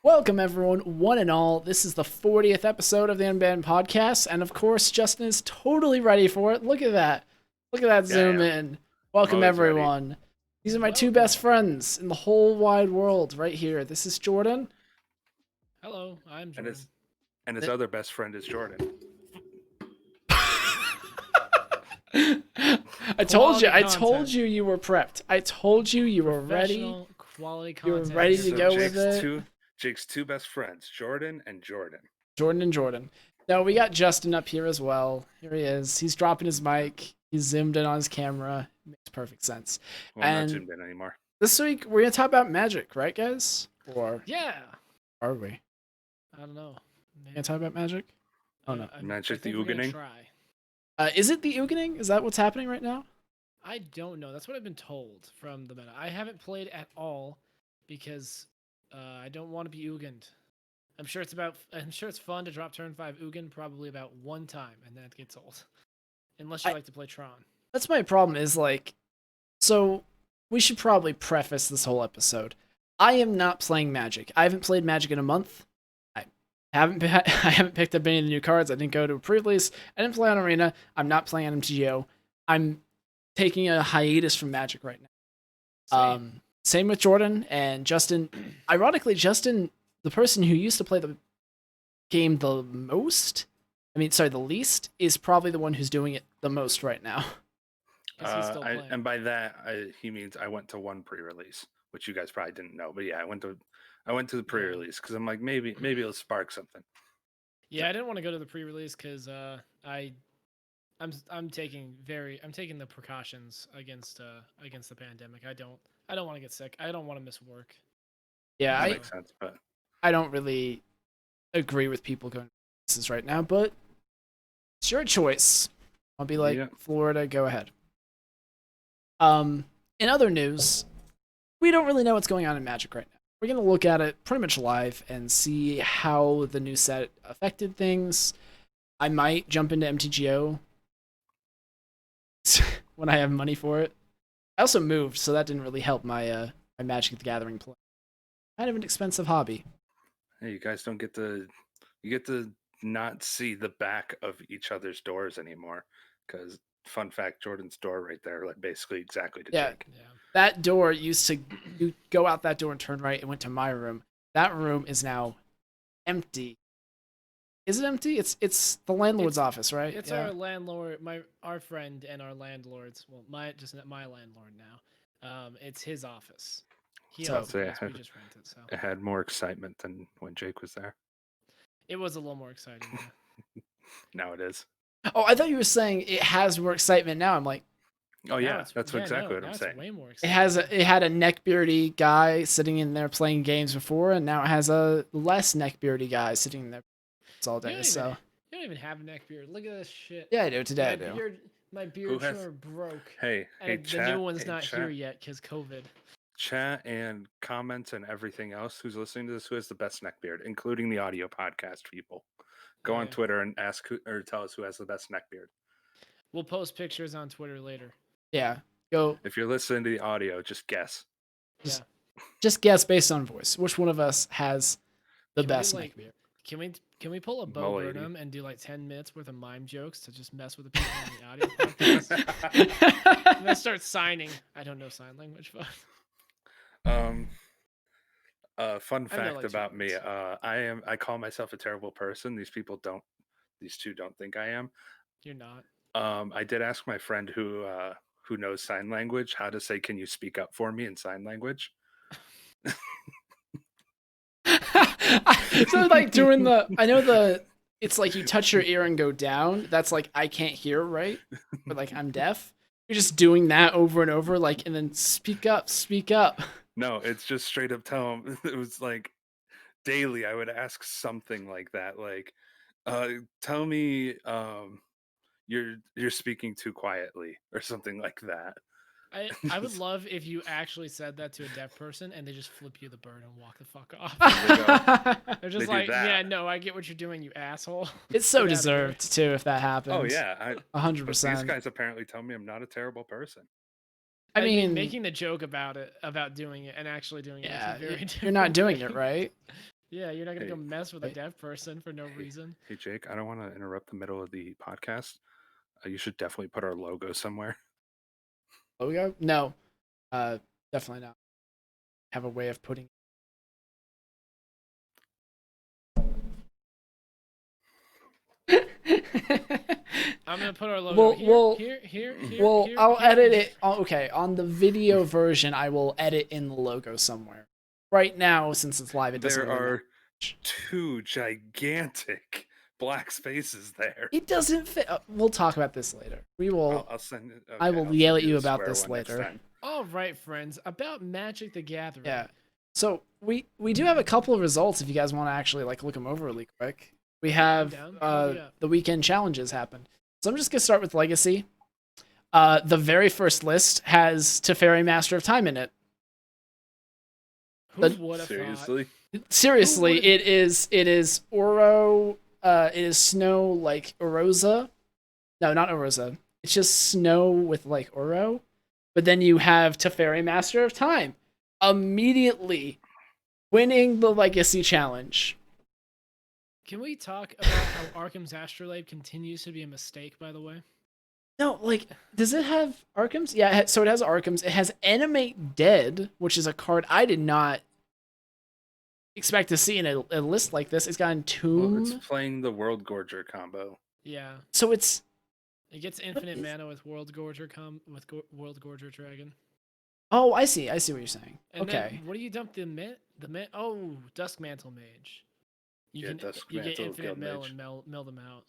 Welcome, everyone, one and all. This is the 40th episode of the Unbanned Podcast, and of course, Justin is totally ready for it. Look at that. Look at that zoom in. Welcome, always ready. everyone. These are my two best friends in the whole wide world right here. This is Jordan. Hello, I'm Jordan. And his other best friend is Jordan. I told you you were prepped. I told you were ready. Quality You were content. ready to go with it. Jake's two best friends, Jordan and Jordan. Jordan and Jordan. No, we got Justin up here as well. Here he is. He's dropping his mic. He's zoomed in on his camera. Makes perfect sense. Well, I'm not zoomed in anymore. This week we're gonna talk about magic, right, guys? Or yeah, are we? I don't know. Gonna talk about magic? Oh no, Magic the Ooganing. Is it the Ooganing? Is that what's happening right now? I don't know. That's what I've been told from the meta. I haven't played at all because I don't want to be Ooganned. I'm sure it's fun to drop turn 5 Ugin probably about one time, and then it gets old. Unless you like to play Tron. That's my problem. Is like, so we should probably preface this whole episode. I am not playing Magic. I haven't played Magic in a month. I haven't picked up any of the new cards. I didn't go to a pre-release. I didn't play on Arena. I'm not playing on MTGO. I'm taking a hiatus from Magic right now. Same with Jordan and Justin. Ironically, Justin, the person who used to play the game the least, is probably the one who's doing it the most right now. And by that, he means I went to one pre-release, which you guys probably didn't know. But yeah, I went to the pre-release because I'm like, maybe it'll spark something. Yeah, I didn't want to go to the pre-release because I'm taking the precautions against the pandemic. I don't want to get sick. I don't want to miss work. Yeah, that makes sense, but I don't really agree with people going to places right now, but it's your choice. I'll be like, Florida, go ahead. In other news, we don't really know what's going on in Magic right now. We're going to look at it pretty much live and see how the new set affected things. I might jump into MTGO when I have money for it. I also moved, so that didn't really help my my Magic the Gathering play. Kind of an expensive hobby. Hey, you guys don't get to not see the back of each other's doors anymore. Because fun fact, Jordan's door right there, like basically exactly to Jake. Yeah. That door used to you go out that door and turn right and went to my room. That room is now empty. Is it empty? It's the landlord's office, right? It's our landlord, our friend and our landlord's. Well, my landlord now. It's his office. We just rented. So it had more excitement than when Jake was there. It was a little more exciting. Yeah. Now it is. Oh, I thought you were saying it has more excitement now. I'm like, oh yeah, that's exactly what I'm saying. Way more exciting. It had a neckbeardy guy sitting in there playing games before, and now it has a less neckbeardy guy sitting in there all day. You don't even have a neckbeard. Look at this shit. Yeah, I do. Today I do. My beard trimmer broke. Hey, the new one's not here yet because COVID. Chat and comments and everything else who's listening to this, who has the best neck beard, including the audio podcast people. Go on Twitter and ask or tell us who has the best neck beard. We'll post pictures on Twitter later. Yeah, go. If you're listening to the audio, just guess. Just guess based on voice. Which one of us has the best neck beard? Can we pull a Bo Burnham and do like 10 minutes worth of mime jokes to just mess with the people on the audio podcast? And then start signing. I don't know sign language, but. Fun fact about me, I call myself a terrible person. These two don't think I am. You're not. I did ask my friend who knows sign language how to say, "Can you speak up for me?" in sign language. So like it's like you touch your ear and go down. That's like, I can't hear, right? But like, I'm deaf. You're just doing that over and over, like, and then speak up. No, it's just straight up tell him. It was like daily I would ask something like that, like, tell me you're speaking too quietly or something like that. I would love if you actually said that to a deaf person and they just flip you the bird and walk the fuck off. They're just like, yeah, no, I get what you're doing, you asshole. It's so deserved too if that happens. Oh yeah, 100%. These guys apparently tell me I'm not a terrible person. I mean, making the joke about doing it and actually doing it. Yeah, you're not doing it right. Yeah, you're not gonna Hey, go mess with a Right. deaf person for no reason. Hey, Jake, I don't want to interrupt the middle of the podcast. You should definitely put our logo somewhere. Logo? No, definitely not. Have a way of putting. I'm gonna put our logo Well, here, well, here, here, here, well. here, I'll here, edit and it. Okay, on the video version, I will edit in the logo somewhere. Right now, since it's live, it doesn't There really matter. are 2 gigantic black spaces there. It doesn't fit. We'll talk about this later. We will. I'll send it. Okay, I will I'll yell send at you the about square this one next later. time. All right, friends, about Magic the Gathering. Yeah. So we do have a couple of results if you guys want to actually like look them over really quick. We have down. What do you got? the weekend challenges happened. So I'm just gonna start with Legacy. The very first list has Teferi Master of Time in it. Who the- would have thought? Seriously? Seriously, would've- it is Oro. It is snow like Oroza. No, not Oroza. It's just snow with like Oro. But then you have Teferi Master of Time immediately winning the Legacy challenge. Can we talk about how Arkham's Astrolabe continues to be a mistake? By the way, No, like, does it have Arkham's? Yeah, so it has Arkham's. It has Animate Dead, which is a card I did not expect to see in a list like this. It's got Entomb. Well, it's playing the World Gorger combo. yeah, So it's it gets infinite mana with World Gorger World Gorger Dragon. oh, I see what you're saying. And Okay, then, what do you dump the mint? Oh, Dusk Mantle Mage. Yeah, Dusk you get Mantle, infinite Guild mill Mage. and mill them out.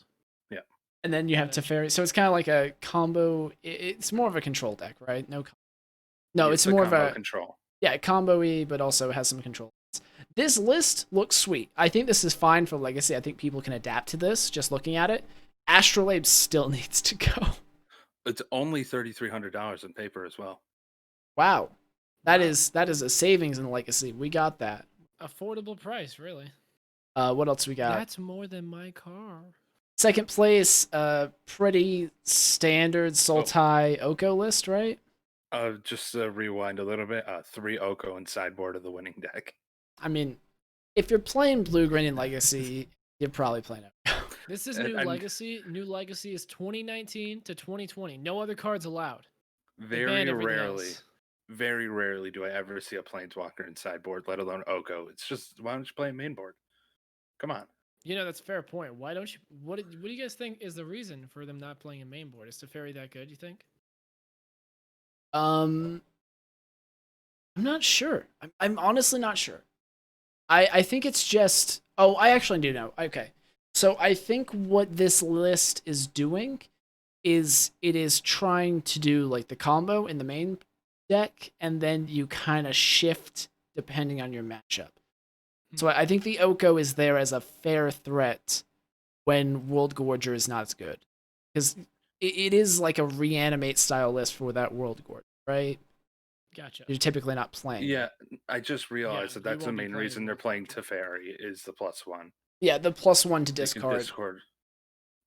and then you have Yeah. Teferi. So it's kind of like a combo. It's more of a control deck, right? No, no, it's a more of combo a control. yeah, combo-y, but also has some control. This list looks sweet. I think this is fine for Legacy. I think people can adapt to this just looking at it. Astrolabe still needs to go. It's only $3,300 in paper as well. Wow. That Wow. is a savings in Legacy. We got that. Affordable price, really. What else we got? That's more than my car. Second place, pretty standard Sultai Oko list, right? Just rewind a little bit. 3 Oko and sideboard of the winning deck. I mean, if you're playing blue-green in Legacy, you're probably playing Oko. This is And- new and- legacy. New legacy is 2019 to 2020. No other cards allowed. They Very banned everything rarely, else. very rarely do I ever see a Planeswalker in sideboard, let alone Oko. It's just, why don't you play main board? Come on. You know, that's a fair point. Why don't you? What do you guys think is the reason for them not playing a main board? Is Teferi that good? You think? I'm not sure. I'm honestly not sure. I think it's just. Oh, I actually do know. Okay, so I think what this list is doing is it is trying to do like the combo in the main deck, and then you kind of shift depending on your matchup. So I think the Oko is there as a fair threat when World Gorger is not as good, because it is like a reanimate style list for that World Gorger, right? Gotcha. You're typically not playing. Yeah, I just realized Yeah, that you that's the won't be main playing reason they're World playing Gorger. Teferi is the +1. Yeah, the +1 to You can discard. discard.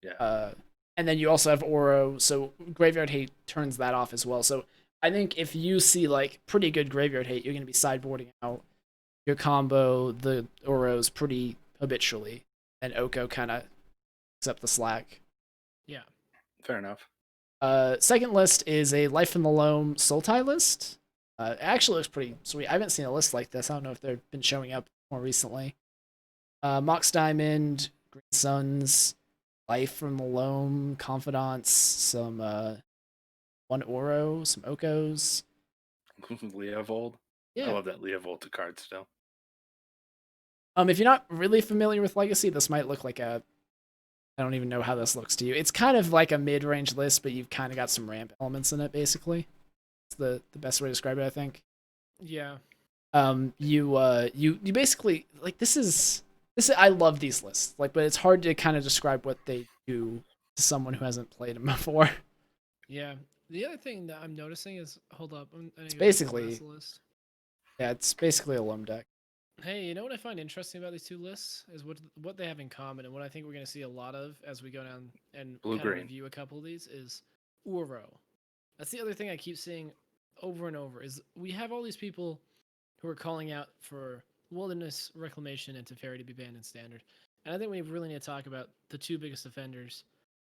Yeah. And then you also have Oro, so Graveyard Hate turns that off as well. So I think if you see like pretty good Graveyard Hate, you're going to be sideboarding out your combo, the Oros pretty habitually, and Oko kind of picks up the slack. Yeah. Fair enough. Second list is a Life in the Loam Sultai list. It actually looks pretty sweet. I haven't seen a list like this. I don't know if they've been showing up more recently. Mox Diamond, Green Suns, Life from the Loam, Confidants, some one Oro, some Okos. Leovold. Yeah. I love that Leovold card still. If you're not really familiar with Legacy, this might look like a. I don't even know how this looks to you. It's kind of like a mid-range list, but you've kind of got some ramp elements in it. Basically, it's the best way to describe it, I think. Yeah. You basically like this is. I love these lists, like, but it's hard to kind of describe what they do to someone who hasn't played them before. Yeah. The other thing that I'm noticing is, hold up, I need to go to the basically- last list. Yeah, it's basically a loam deck. Hey, you know what I find interesting about these two lists is what they have in common, and what I think we're going to see a lot of as we go down and kind of Blue-green. review a couple of these is Uro. That's the other thing I keep seeing over and over is we have all these people who are calling out for Wilderness Reclamation and Teferi to be banned in Standard. And I think we really need to talk about the two biggest offenders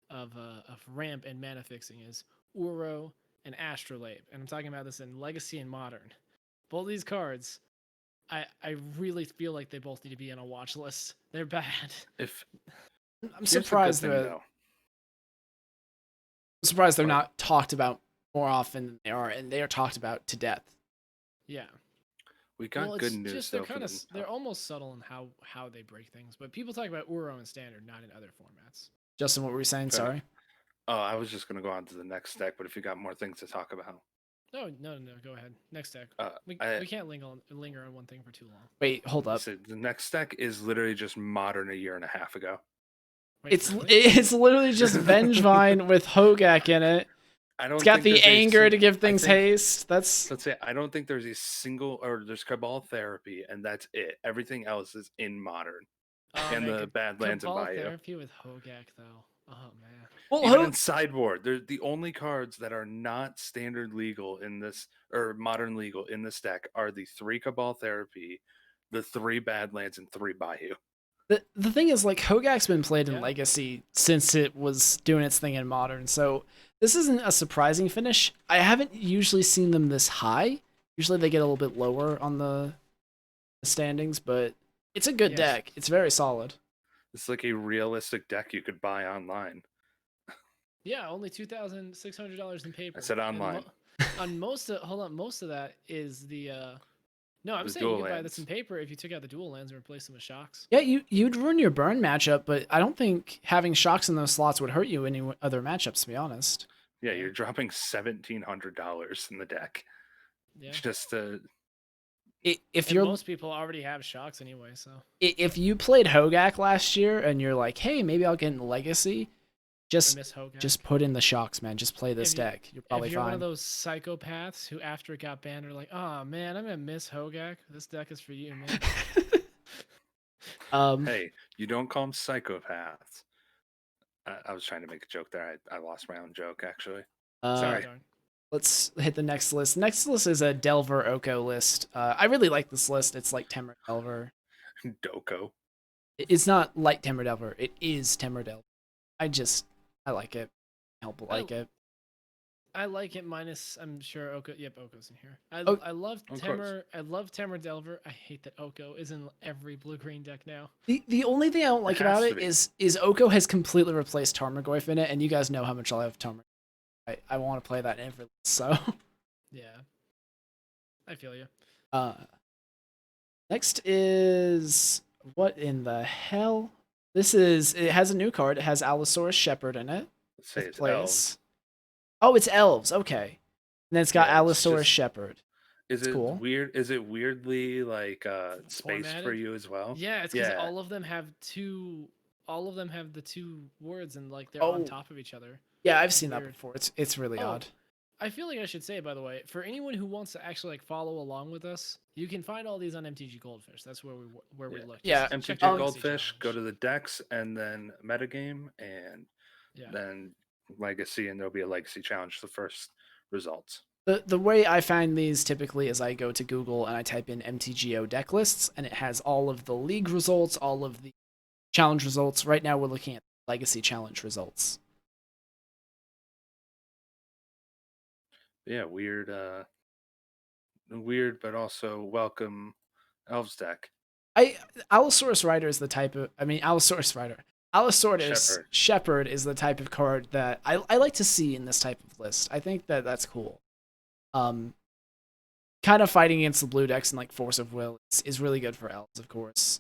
of ramp and mana fixing is Uro and Astrolabe. And I'm talking about this in Legacy and Modern. Both these cards, I really feel like they both need to be on a watch list. They're bad. I'm surprised they're not talked about more often than they are, and they are talked about to death. Yeah. We got good news. Just they're almost subtle in how they break things, but people talk about Uro in Standard, not in other formats. Justin, what were we saying? Okay. Sorry. Oh, I was just gonna go on to the next deck, but if you got more things to talk about, No, go ahead. Next deck. We can't linger on one thing for too long. Wait, hold up. so the next deck is literally just Modern a year and a half ago. Wait, It's really? it's literally just Vengevine with Hogak in it. It's got the anger to give things haste. Let's say I don't think there's a single, or there's Cabal Therapy, and that's it. Everything else is in Modern. And the Badlands and Bayou. Therapy with Hogak, though. Oh, man. Well, Even in sideboard, they're the only cards that are not standard legal in this, or modern legal in this deck, are the 3 Cabal Therapy, the 3 Badlands, and 3 Bayou. The thing is, like, Hogak's been played in Legacy since it was doing its thing in Modern, so this isn't a surprising finish. I haven't usually seen them this high. Usually they get a little bit lower on the standings, but it's a good deck. It's very solid. It's like a realistic deck you could buy online. Yeah, only $2,600 in paper. I said online. Most of that is the no, I'm saying you could buy this in paper if you took out the dual lands and replaced them with shocks. Yeah, you'd ruin your burn matchup, but I don't think having shocks in those slots would hurt you in any other matchups, to be honest. Yeah, you're dropping $1,700 in the deck. Yeah. Just to... most people already have shocks anyway, so if you played Hogak last year and you're like, hey, maybe I'll get in Legacy, just put in the shocks, man. Just play this deck. You're probably fine. If you're one of those psychopaths who, after it got banned, are like, oh man, I'm gonna miss Hogak. This deck is for you, man. Hey, you don't call them psychopaths. I was trying to make a joke there. I lost my own joke, actually. Sorry. Let's hit the next list. Next list is a Delver Oko list. I really like this list. It's like Temur Delver. Doko. It's not like Temur Delver. It is Temur Delver. I like it. Like it. I like it minus, I'm sure Oko. Yep, Oko's in here. I love Temur. I love Temur Delver. I hate that Oko is in every blue-green deck now. The only thing I don't like about it is Oko has completely replaced Tarmogoyf in it, and you guys know how much I love Tarmogoyf. I want to play that in every list, so. Yeah. I feel you. Next is, what in the hell? It has a new card. It has Allosaurus Shepherd in it. Let's say it's elves. Oh, it's elves. Okay. And then it's got Allosaurus Shepherd. Is it cool. weird? Is it weirdly like spaced for you as well? Yeah, it's because all of them have the 2 words and like they're on top of each other. Yeah, I've seen that before. It's really odd. I feel like I should say, by the way, for anyone who wants to actually like follow along with us, you can find all these on MTG Goldfish. That's where we look. Yeah, MTG Goldfish. Go to the decks and then metagame and then Legacy, and there'll be a Legacy challenge. The first results. The way I find these typically is I go to Google and I type in MTGO deck lists, and it has all of the league results, all of the challenge results. Right now, we're looking at Legacy challenge results. Yeah, weird, but also welcome Elves deck. Allosaurus Rider is the type of. Allosaurus Rider. Allosaurus Shepherd is the type of card that I like to see in this type of list. I think that's cool. Kind of fighting against the blue decks and like Force of Will is really good for elves, of course.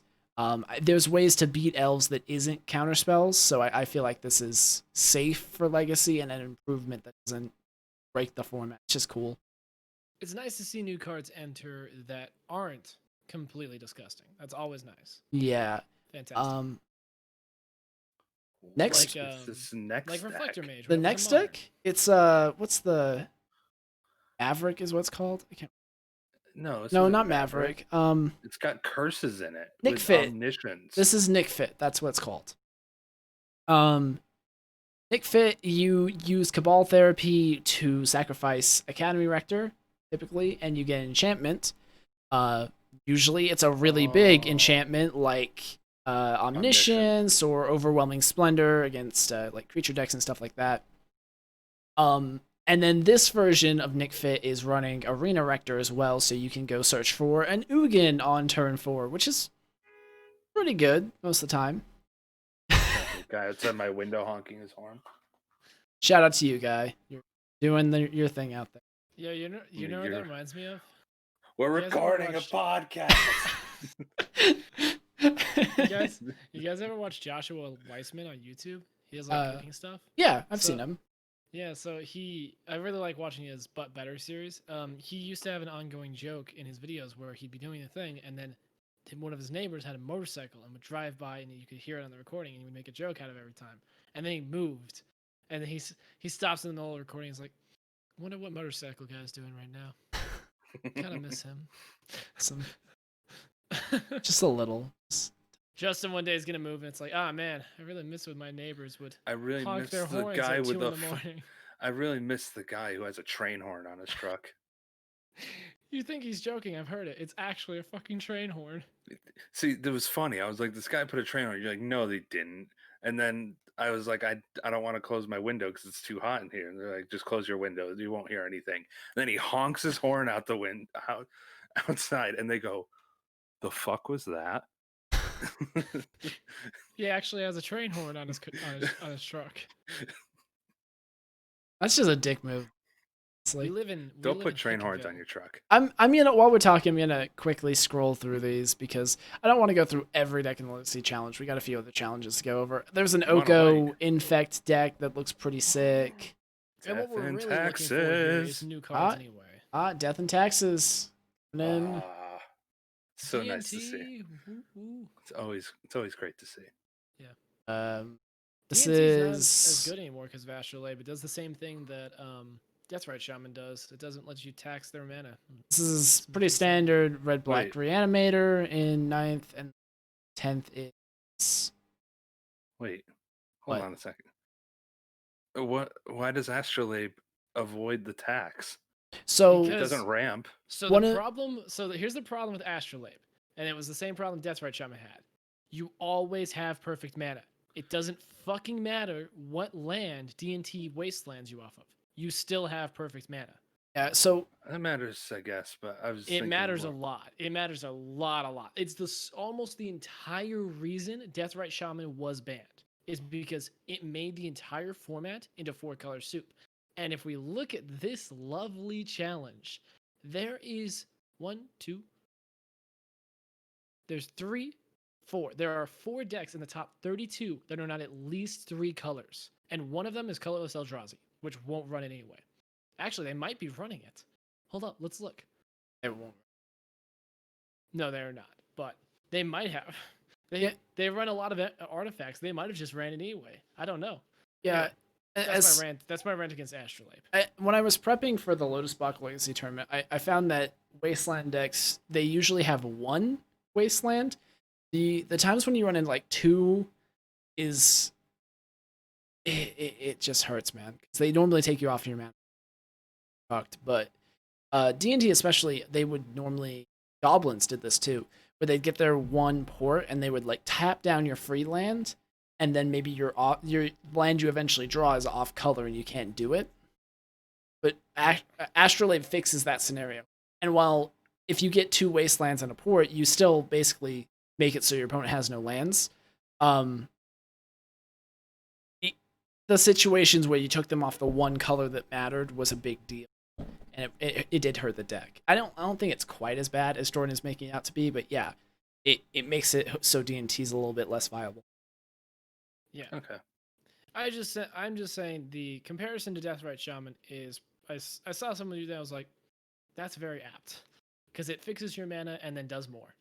There's ways to beat elves that isn't counterspells, so I feel like this is safe for Legacy and an improvement that doesn't break the format. It's just cool. It's nice to see new cards enter that aren't completely disgusting. That's always nice. Yeah. Fantastic. Next, like Reflector Mage. The next deck, it's what's the Maverick is what's called? I can't. No, not Maverick. It's got curses in it. Nick Fit. Omniscience. This is Nick Fit. That's what it's called. Nick Fit, you use Cabal Therapy to sacrifice Academy Rector, typically, and you get an enchantment. usually it's a really big Oh. enchantment like Omniscience or Overwhelming Splendor against like creature decks and stuff like that. And then this version of Nick Fit is running Arena Rector as well, so you can go search for an Ugin on turn 4, which is pretty good most of the time. Guy outside my window honking his horn. Shout out to you, Guy. You're doing your thing out there. Yeah, you know what that reminds me of? We're You guys ever recording a watched- podcast. You guys ever watch Joshua Weissman on YouTube? He has like cooking stuff. Yeah, I've So- seen him. Yeah, so I really like watching his But Better series. He used to have an ongoing joke in his videos where he'd be doing a thing, and then one of his neighbors had a motorcycle and would drive by, and you could hear it on the recording, and he would make a joke out of it every time. And then he moved, and then he stops in the middle of the recording. He's like, "I wonder what motorcycle guy's doing right now. Kind of miss him." Just a little. Justin one day is gonna move, and it's like, ah man, I really miss when my neighbors would I really honk miss their the horns guy at 2 with in the. the morning. I really miss the guy who has a train horn on his truck. You think he's joking? I've heard it. It's actually a fucking train horn. See, it was funny. I was like, this guy put a train horn. You're like, no, they didn't. And then I was like, I don't want to close my window because it's too hot in here. And they're like, just close your window. You won't hear anything. And then he honks his horn out the wind outside, and they go, "The fuck was that?" He actually has a train horn on his truck. That's just a dick move. It's We like, live in. we Don't live put in train horns Hickenville. on your truck. I'm gonna, while we're talking, I'm gonna quickly scroll through these because I don't want to go through every deck in the Legacy challenge. We got a few other challenges to go over. There's an Mono Oko white. Infect deck that looks pretty sick. And what Death we're and really looking for here is taxes. new cards Ah. anyway. Death and Taxes. And then Ah, so nice to see. D&T, woo, woo. It's always great to see. this D&T is not is as good anymore because of Astrolabe. It does the same thing that Deathrite Shaman does. It doesn't let you tax their mana. This is pretty standard red black Wait. Reanimator in 9th and 10th is Wait, hold What? on a second. What? Why does Astrolabe avoid the tax? so It Because- doesn't ramp. So One the of- problem. So here's the problem with Astrolabe, and it was the same problem Deathrite Shaman had. You always have perfect mana. It doesn't fucking matter what land D&T wastelands you off of. You still have perfect mana. yeah, so That matters, I guess. But I was. It thinking matters more- a lot. It matters a lot. It's almost the entire reason Deathrite Shaman was banned is because it made the entire format into 4-color soup. And if we look at this lovely challenge, there is 1, 2. There's 3, 4. There are 4 decks in the top 32 that are not at least 3 colors, and one of them is colorless Eldrazi, which won't run it anyway. Actually, they might be running it. Hold up, let's look. it won't. No, they're not, but they might have. Yeah. They run a lot of artifacts. They might have just ran it anyway. I don't know. Yeah, That's my rant. That's my rant against Astrolabe. when I was prepping for the Lotus Block Legacy tournament, I found that Wasteland decks, they usually have one Wasteland. The times when you run in like 2 is it just hurts, man, because they normally take you off your mana. Fucked, but D&D especially, they would normally, Goblins did this too, where they'd get their 1 port and they would like tap down your free land, and then maybe your land you eventually draw is off color and you can't do it. But Astrolabe fixes that scenario. And while if you get 2 wastelands and a port, you still basically make it so your opponent has no lands. The situations where you took them off the 1 color that mattered was a big deal, and it did hurt the deck. I don't think it's quite as bad as Jordan is making it out to be, but yeah, it makes it so D&T is a little bit less viable. Yeah. Okay. I'm just saying the comparison to Deathrite Shaman is I saw someone do that. I was like, that's very apt because it fixes your mana and then does more.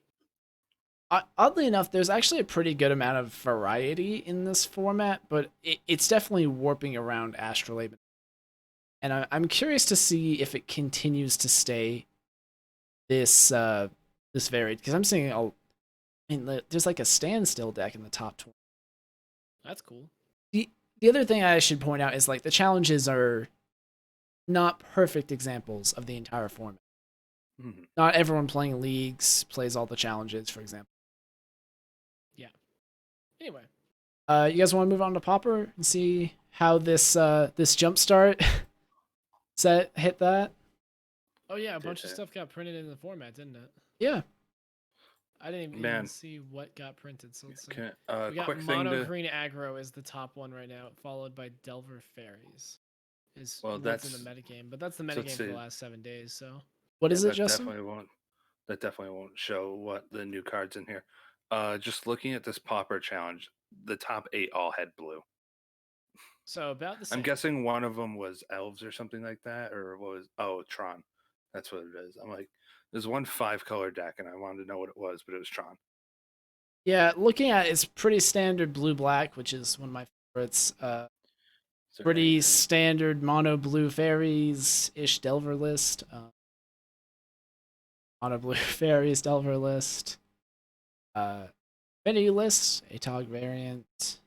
Oddly enough, there's actually a pretty good amount of variety in this format, but it's definitely warping around Astrolabe. And I'm curious to see if it continues to stay this varied, because I'm seeing there's like a standstill deck in the top 20. That's cool. The other thing I should point out is like the challenges are not perfect examples of the entire format. Mhm. Not everyone playing leagues plays all the challenges, for example. Anyway, You guys want to move on to Popper and see how this jumpstart set hit that? oh yeah, a Did bunch of it. stuff got printed in the format, didn't it? Yeah. I didn't even Man. see what got printed. So let's see. Can, We got quick Mono thing to Green Aggro is the top one right now, followed by Delver Fairies. Is well, what's in the that's metagame, but that's the so let's metagame for the see. last 7 days. So What Yeah, is it, Justin? that definitely won't show what the new cards in here. Just looking at this Popper challenge, the top 8 all had blue. about the same. I'm guessing one of them was elves or something like that, or what was Tron. That's what it is. I'm like, there's one 5-color deck, and I wanted to know what it was, but it was Tron. Yeah, looking at it's pretty standard blue black, which is one of my favorites. Is there Pretty anything- standard mono blue fairies ish Delver list. Mono blue fairies Delver list. Affinity list, ATOG variant.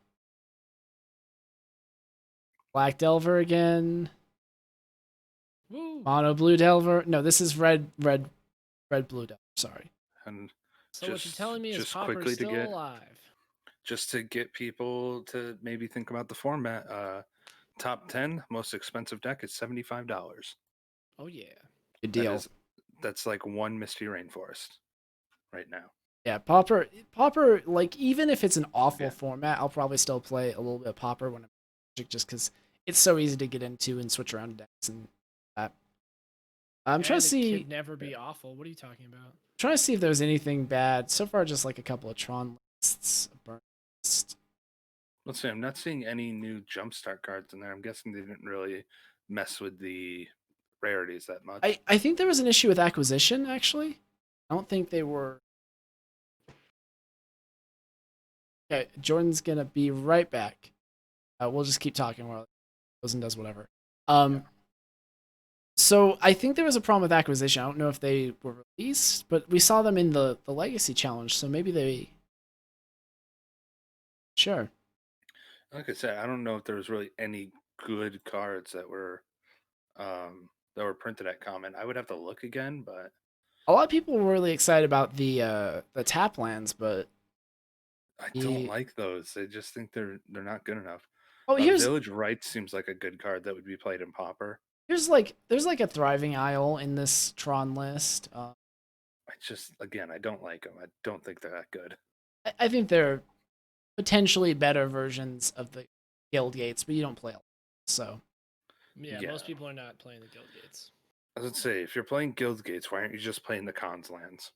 Black Delver again. Woo! Mono blue Delver. No, this is red blue Delver. Sorry. And So what you're just- telling me is just Popper's quickly to still get- alive? just to get people to maybe think about the format, top 10 most expensive deck is $75. Oh yeah. Good deal. That's like one Misty Rainforest right now. Yeah, Popper, like even if it's an awful Yeah. format, I'll probably still play a little bit of Popper when I'm Magic, just because it's so easy to get into and switch around decks and that. I'm trying And to it see, could never be awful. What are you talking about? if there's anything bad. So far, just like a couple of Tron lists, a burn list. Let's see. I'm not seeing any new jumpstart cards in there. I'm guessing they didn't really mess with the rarities that much. I think there was an issue with acquisition. Actually, I don't think they were. Okay, Jordan's gonna be right back. We'll just keep talking while it goes and does whatever. So I think there was a problem with acquisition. I don't know if they were released, but we saw them in the Legacy Challenge, so maybe they. Sure. Like I said, I don't know if there was really any good cards that were printed at Common. I would have to look again, but A lot of people were really excited about the tap lands, but I don't like those. I just think they're not good enough. here's Village Rites seems like a good card that would be played in Popper. there's like a Thriving Isle in this Tron list. I don't like them. I don't think they're that good. I think they're potentially better versions of the Guild Gates, but you don't play a lot, so. Yeah, Yeah. most people are not playing the Guild Gates. I would say, if you're playing Guild Gates, why aren't you just playing the Cons lands?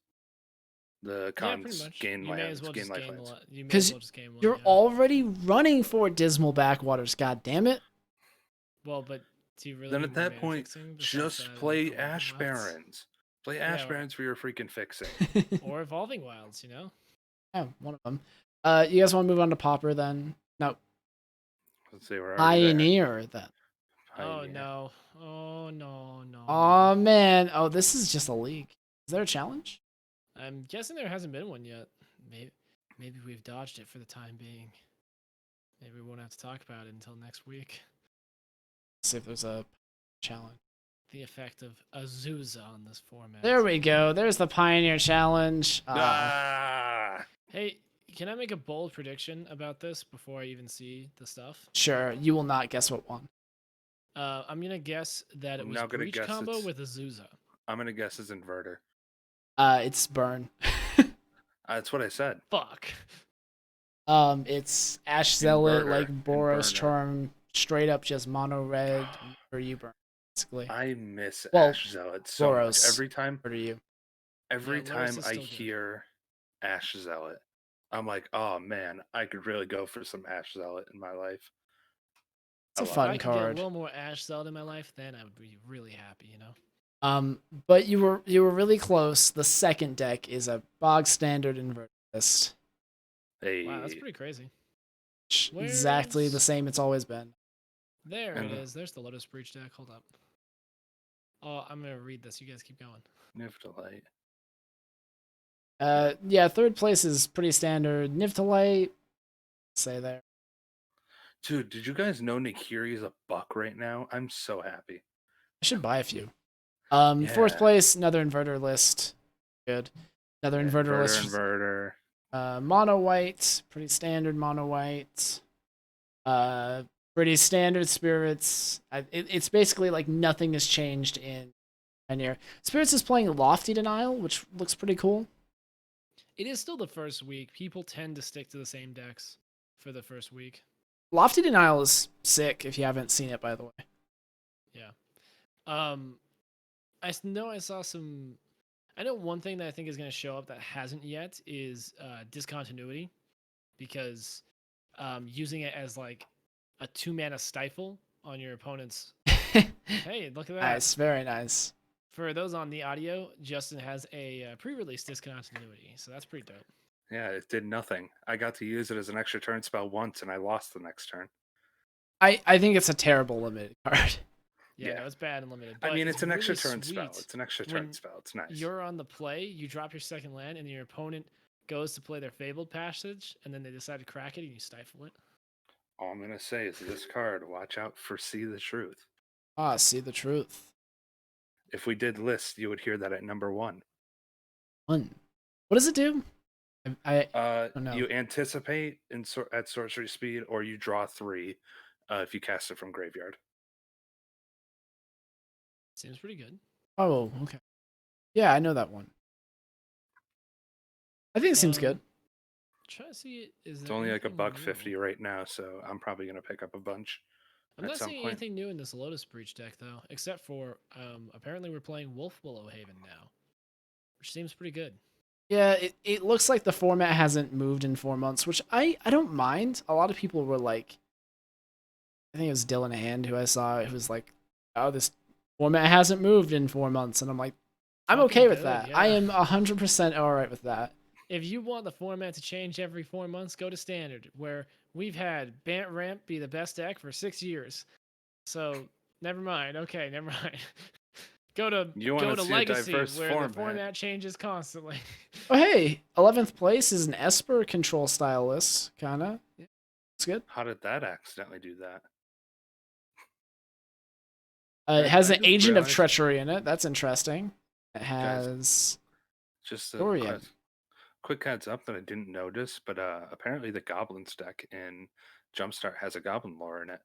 The Yeah, Cons pretty much. gain You may lands, as well gain just life gain lands. You may 'Cause as well just gain one. You're yeah. already running for Dismal Backwaters, god damn it. Well, but do you really Then need at more that mana point, fixing besides just that and play Evolving Ash Wilds? Barrens. Play Yeah, Ash or- Barrens for your freaking fixing. Or Evolving Wilds, you know? Yeah, one of them. You guys want to move on to Popper then? No, Let's see, we're already there. Pioneer then. Oh Pioneer. no. Oh no, no. Oh man. Oh, this is just a league. Is there a challenge? I'm guessing there hasn't been one yet. Maybe we've dodged it for the time being. Maybe we won't have to talk about it until next week. Let's see if there's a challenge. The effect of Azusa on this format. There we go. There's the Pioneer Challenge. Hey, can I make a bold prediction about this before I even see the stuff? Sure, you will not guess what won. I'm gonna guess that it I'm was now gonna Breach guess combo it's- with Azusa. I'm going to guess it's Inverter. It's Burn. That's what I said. Fuck. It's Ash Zealot, Inverter like and Boros Burner. Charm, straight up just mono red for you burn, basically. I miss Well, Ash Zealot so much. Boros. Every time For you. Yeah, Every Loris time is I still good. hear Ash Zealot, I'm like, oh man, I could really go for some Ash Zealot in my life. It's a I love If fun I could get a card. little more Ash Zelda in my life, then I would be really happy, you know? But you were really close. The second deck is a bog standard inverted list. Hey, Wow, that's pretty crazy. Exactly the Where's- same it's always been. There And- it is. There's the Lotus Breach deck. Hold up. Oh, I'm gonna read this. You guys keep going. Niftalite. Yeah, third place is pretty standard. Niftalite, say there. Dude, did you guys know Nakiri is a buck right now? I'm so happy. I should buy a few. Fourth Yeah. place, another inverter list. Good. Another inverter list. Inverter. Mono white, pretty standard mono white. Pretty standard spirits. It's basically like nothing has changed in Pioneer. Spirits is playing Lofty Denial, which looks pretty cool. It is still the first week. People tend to stick to the same decks for the first week. Lofty Denial is sick if you haven't seen it, by the way. Yeah. I saw some. I know one thing that I think is going to show up that hasn't yet is discontinuity, because using it as like a 2-mana stifle on your opponent's. Hey, look at that! Nice, very nice. For those on the audio, Justin has a pre-release discontinuity, so that's pretty dope. Yeah, it did nothing. I got to use it as an extra turn spell once, and I lost the next turn. I think it's a terrible limited card. Yeah, Yeah. no, it's bad and limited. I but mean, it's an extra really turn spell. sweet It's an extra turn when spell. It's nice. You're on the play, you drop your second land, and your opponent goes to play their Fabled Passage, and then they decide to crack it, and you stifle it. All I'm going to say is this card, watch out for See the Truth. Ah, see the truth. If we did list, you would hear that at number 1. What does it do? I don't know. You anticipate at sorcery speed, or you draw 3 if you cast it from graveyard. Seems pretty good. Oh, okay. Yeah, I know that one. I think it seems good. Try to see it. Is It's only like $1.50 right now, so I'm probably going to pick up a bunch. I'm at not some seeing point. anything new in this Lotus Breach deck though, except for apparently we're playing Wolf Willow Haven now, which seems pretty good. Yeah, it looks like the format hasn't moved in 4 months, which I don't mind. A lot of people were like, I think it was Dylan Hand who I saw, who was like, oh, this format hasn't moved in 4 months. And I'm like, I'm Fucking okay with good, that. yeah. I am 100% all right with that. If you want the format to change every 4 months, go to Standard, where we've had Bant Ramp be the best deck for 6 years. So never mind. Okay, never mind. Go to Legacy, diverse where format. the format changes constantly. Oh, hey, 11th place is an Esper control style list, kind of. Yeah, it's good. How did that accidentally do that? It has I an just Agent of realized- Treachery in it. That's interesting. It has Just a Dorian. quick heads up that I didn't notice, but apparently the Goblins deck in Jumpstart has a Goblin lore in it.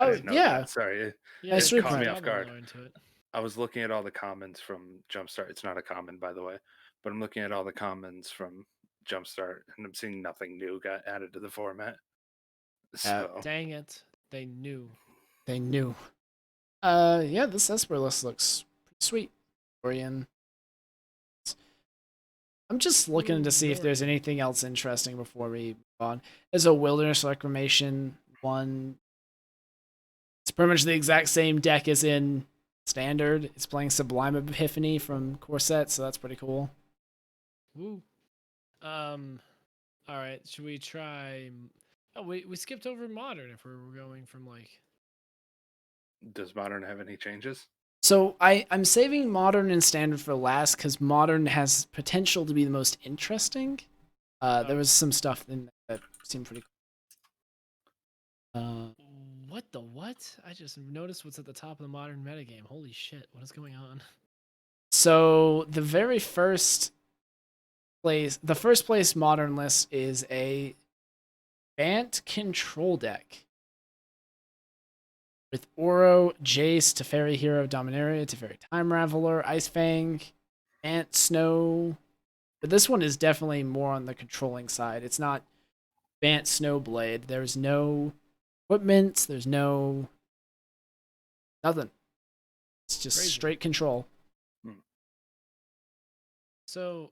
I Oh, didn't know yeah. that. Sorry. Yeah, Nice it caught me has off Goblin guard. lore into it. I was looking at all the commons from Jumpstart. It's not a common, by the way, but I'm looking at all the commons from Jumpstart, and I'm seeing nothing new got added to the format. So Dang it. They knew. They knew. Yeah, this Esper list looks pretty sweet. Dorian. I'm just looking to see if there's Dorian. anything else interesting before we move on. There's a Wilderness Reclamation one. It's pretty much the exact same deck as in Standard. It's playing Sublime Epiphany from Corset, so that's pretty cool. Woo. All right. Should we try? Oh, we skipped over Modern if we're going from like. does Modern have any changes? So I'm saving Modern and Standard for last because Modern has potential to be the most interesting. There was some stuff in there that seemed pretty cool. What the what? I just noticed what's at the top of the Modern metagame. Holy shit! What is going on? So the very first place, the first place Modern list is a Bant control deck with Oro, Jace, Teferi Hero, Dominaria, Teferi Time Raveler, Ice Fang, Ant Snow. But this one is definitely more on the controlling side. It's not Bant Snowblade. There's no equipment. There's no nothing. It's just Crazy. straight control. So,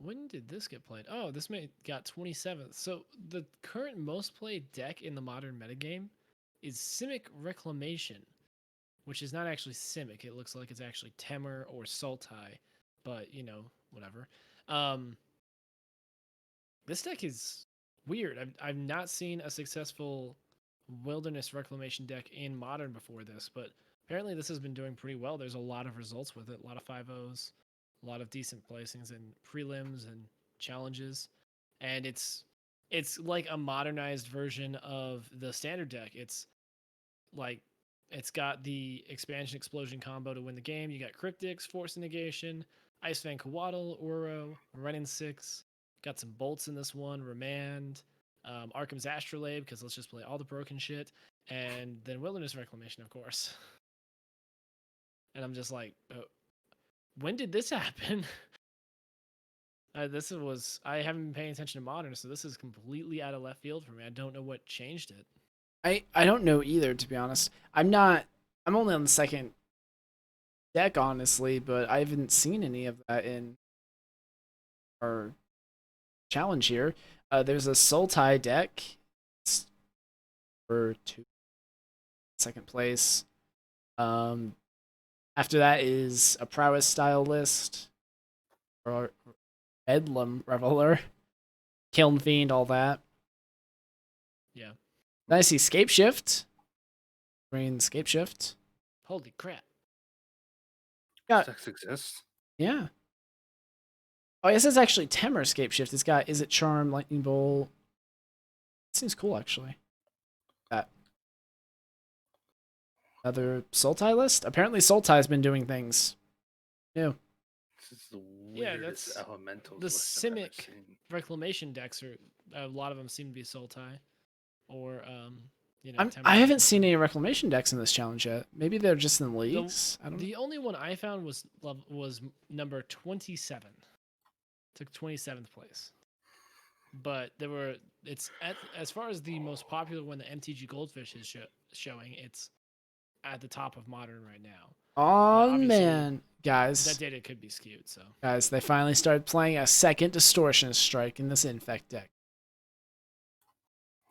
when did this get played? Oh, this got 27th. So the current most played deck in the Modern metagame is Simic Reclamation, which is not actually Simic. It looks like it's actually Temur or Sultai, but you know, whatever. This deck is weird. I've not seen a successful Wilderness Reclamation deck in Modern before this, but apparently this has been doing pretty well. There's a lot of results with it, a lot of 5-0s, a lot of decent placings in prelims and challenges, and it's like a modernized version of the Standard deck. It's like It's got the expansion explosion combo to win the game. You got Cryptics, Force Negation, Ice Fan Coatl, Uro, Renin 6. Got some bolts in this one, Remand, Arkham's Astrolabe, because let's just play all the broken shit, and then Wilderness Reclamation, of course. And I'm just like, when did this happen? I haven't been paying attention to Modern, so this is completely out of left field for me. I don't know what changed it. I don't know either, to be honest. I'm only on the second deck, honestly, but I haven't seen any of that in our challenge here. There's a Sultai deck. It's for second place. After that is a prowess style list. Or Bedlam Reveler. Kiln Fiend, all that. Yeah. Then I see Scape Shift. Green Scape Shift. Holy crap. Got, Decks exist. yeah. Oh, I guess it's actually Temur Scape Shift. It's got Is It Charm, Lightning Bolt. It seems cool, actually. That. Another Sultai list? Apparently Sultai's been doing things new. This is the Yeah, weirdest that's elementals the list I've ever Simic seen. Reclamation decks are a lot of them seem to be Sultai, or Temur I haven't Reclamation. seen any Reclamation decks in this challenge yet. Maybe they're just in leagues. I don't know. The only one I found was number 27. Took 27th place. But as far as the most popular one, the MTG Goldfish is showing, it's at the top of Modern right now. Oh, obviously, man. Guys. That data could be skewed, so. Guys, they finally started playing a second Distortion Strike in this Infect deck.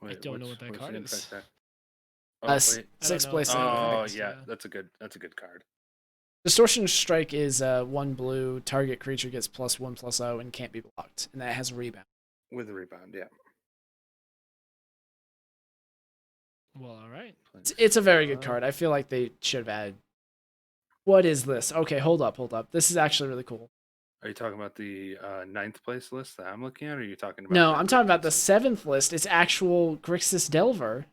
Wait, don't know what's- what that what's card the is. Infect deck? Uh, Oh, s- wait. sixth know. place. in Oh Infect. yeah, that's a good card. Distortion Strike is 1 blue, target creature gets +1/+0 and can't be blocked. And that has a rebound. With a rebound, yeah. Well, all right. It's a very good card. I feel like they should have added. What is this? Okay, hold up. This is actually really cool. Are you talking about the 9th place list that I'm looking at, or are you talking about? No, the I'm talking about the Grixis? 7th list. It's actual Grixis Delver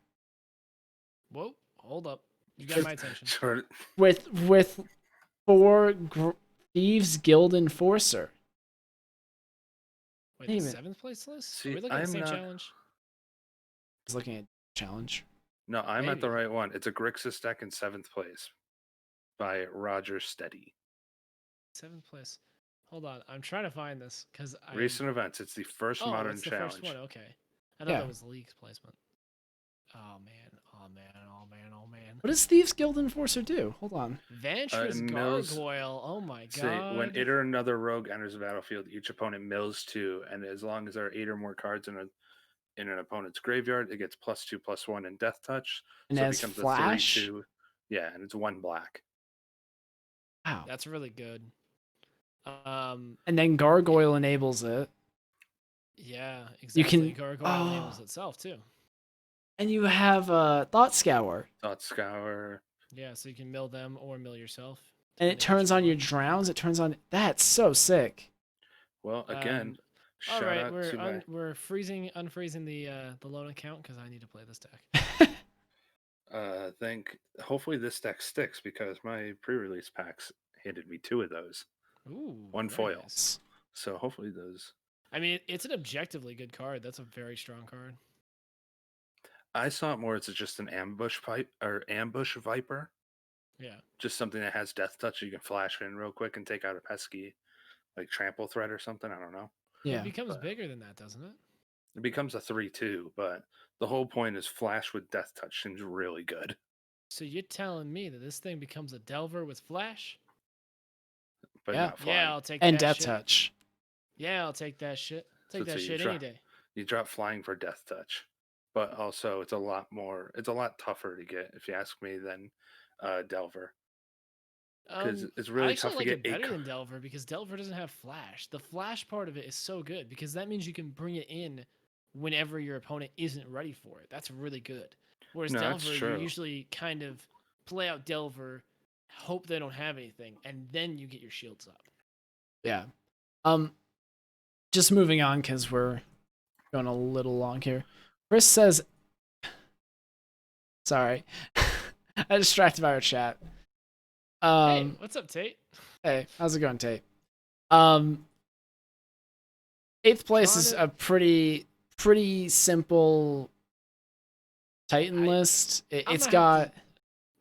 Whoa, hold up. You got my attention. Sure. with 4 Thieves Guild Enforcer. Wait, Damn the it. 7th place list? See, Are we looking at the I'm same not- challenge? I was looking at challenge. No, I'm at the Maybe. right one. It's a Grixis deck in 7th place by Roger Steady. 7th place. Hold on, I'm trying to find this because I. Recent events. It's the first Oh, modern it's the challenge. first one. Okay, I thought Yeah. that was the league's placement. Oh man! What does Thieves Guild Enforcer do? Hold on. Ventress mills- Gargoyle. Oh my See, god! when it or another rogue enters the battlefield, each opponent mills 2, and as long as there are 8 or more cards in an opponent's graveyard, it gets +2/+1 in Death Touch. And so it has becomes Flash? a 3/2. Yeah, and it's 1 black. Wow. That's really good. And then Gargoyle enables it. Yeah, exactly. can- Gargoyle enables itself too. And you have Thought Scour. Thought Scour. Yeah, so you can mill them or mill yourself. And it depending turns which on your one. drowns. It turns on. That's so sick. Well, again, All shout right, out to my. we're unfreezing the loan account because I need to play this deck. Hopefully this deck sticks because my pre-release packs handed me 2 of those. Ooh, One very foil. nice. So hopefully those. I mean, it's an objectively good card. That's a very strong card. I saw it more as just an ambush viper. Yeah. Just something that has death touch. You can flash in real quick and take out a pesky, like trample threat or something. I don't know. Yeah. It becomes but- bigger than that, doesn't it? It becomes a 3/2, but the whole point is flash with death touch seems really good. So you're telling me that this thing becomes a Delver with Flash? But Yeah. not flying. Yeah, I'll take And that Death shit. Touch. Yeah, I'll take that shit. Take So that you shit try- any day. You drop flying for death touch, but also it's a lot tougher to get, if you ask me, than Delver. Because it's I really actually tough like to it get better 8 than Delver because Delver doesn't have Flash. The Flash part of it is so good because that means you can bring it in whenever your opponent isn't ready for it. That's really good. Whereas No, that's Delver, you true. usually kind of play out Delver, hope they don't have anything, and then you get your shields up. Yeah. Just moving on because we're going a little long here. Chris says, sorry. I distracted by our chat. Hey, what's up, Tate? Hey, how's it going, Tate? Um, eighth place is Trying a pretty simple Titan list. It's got.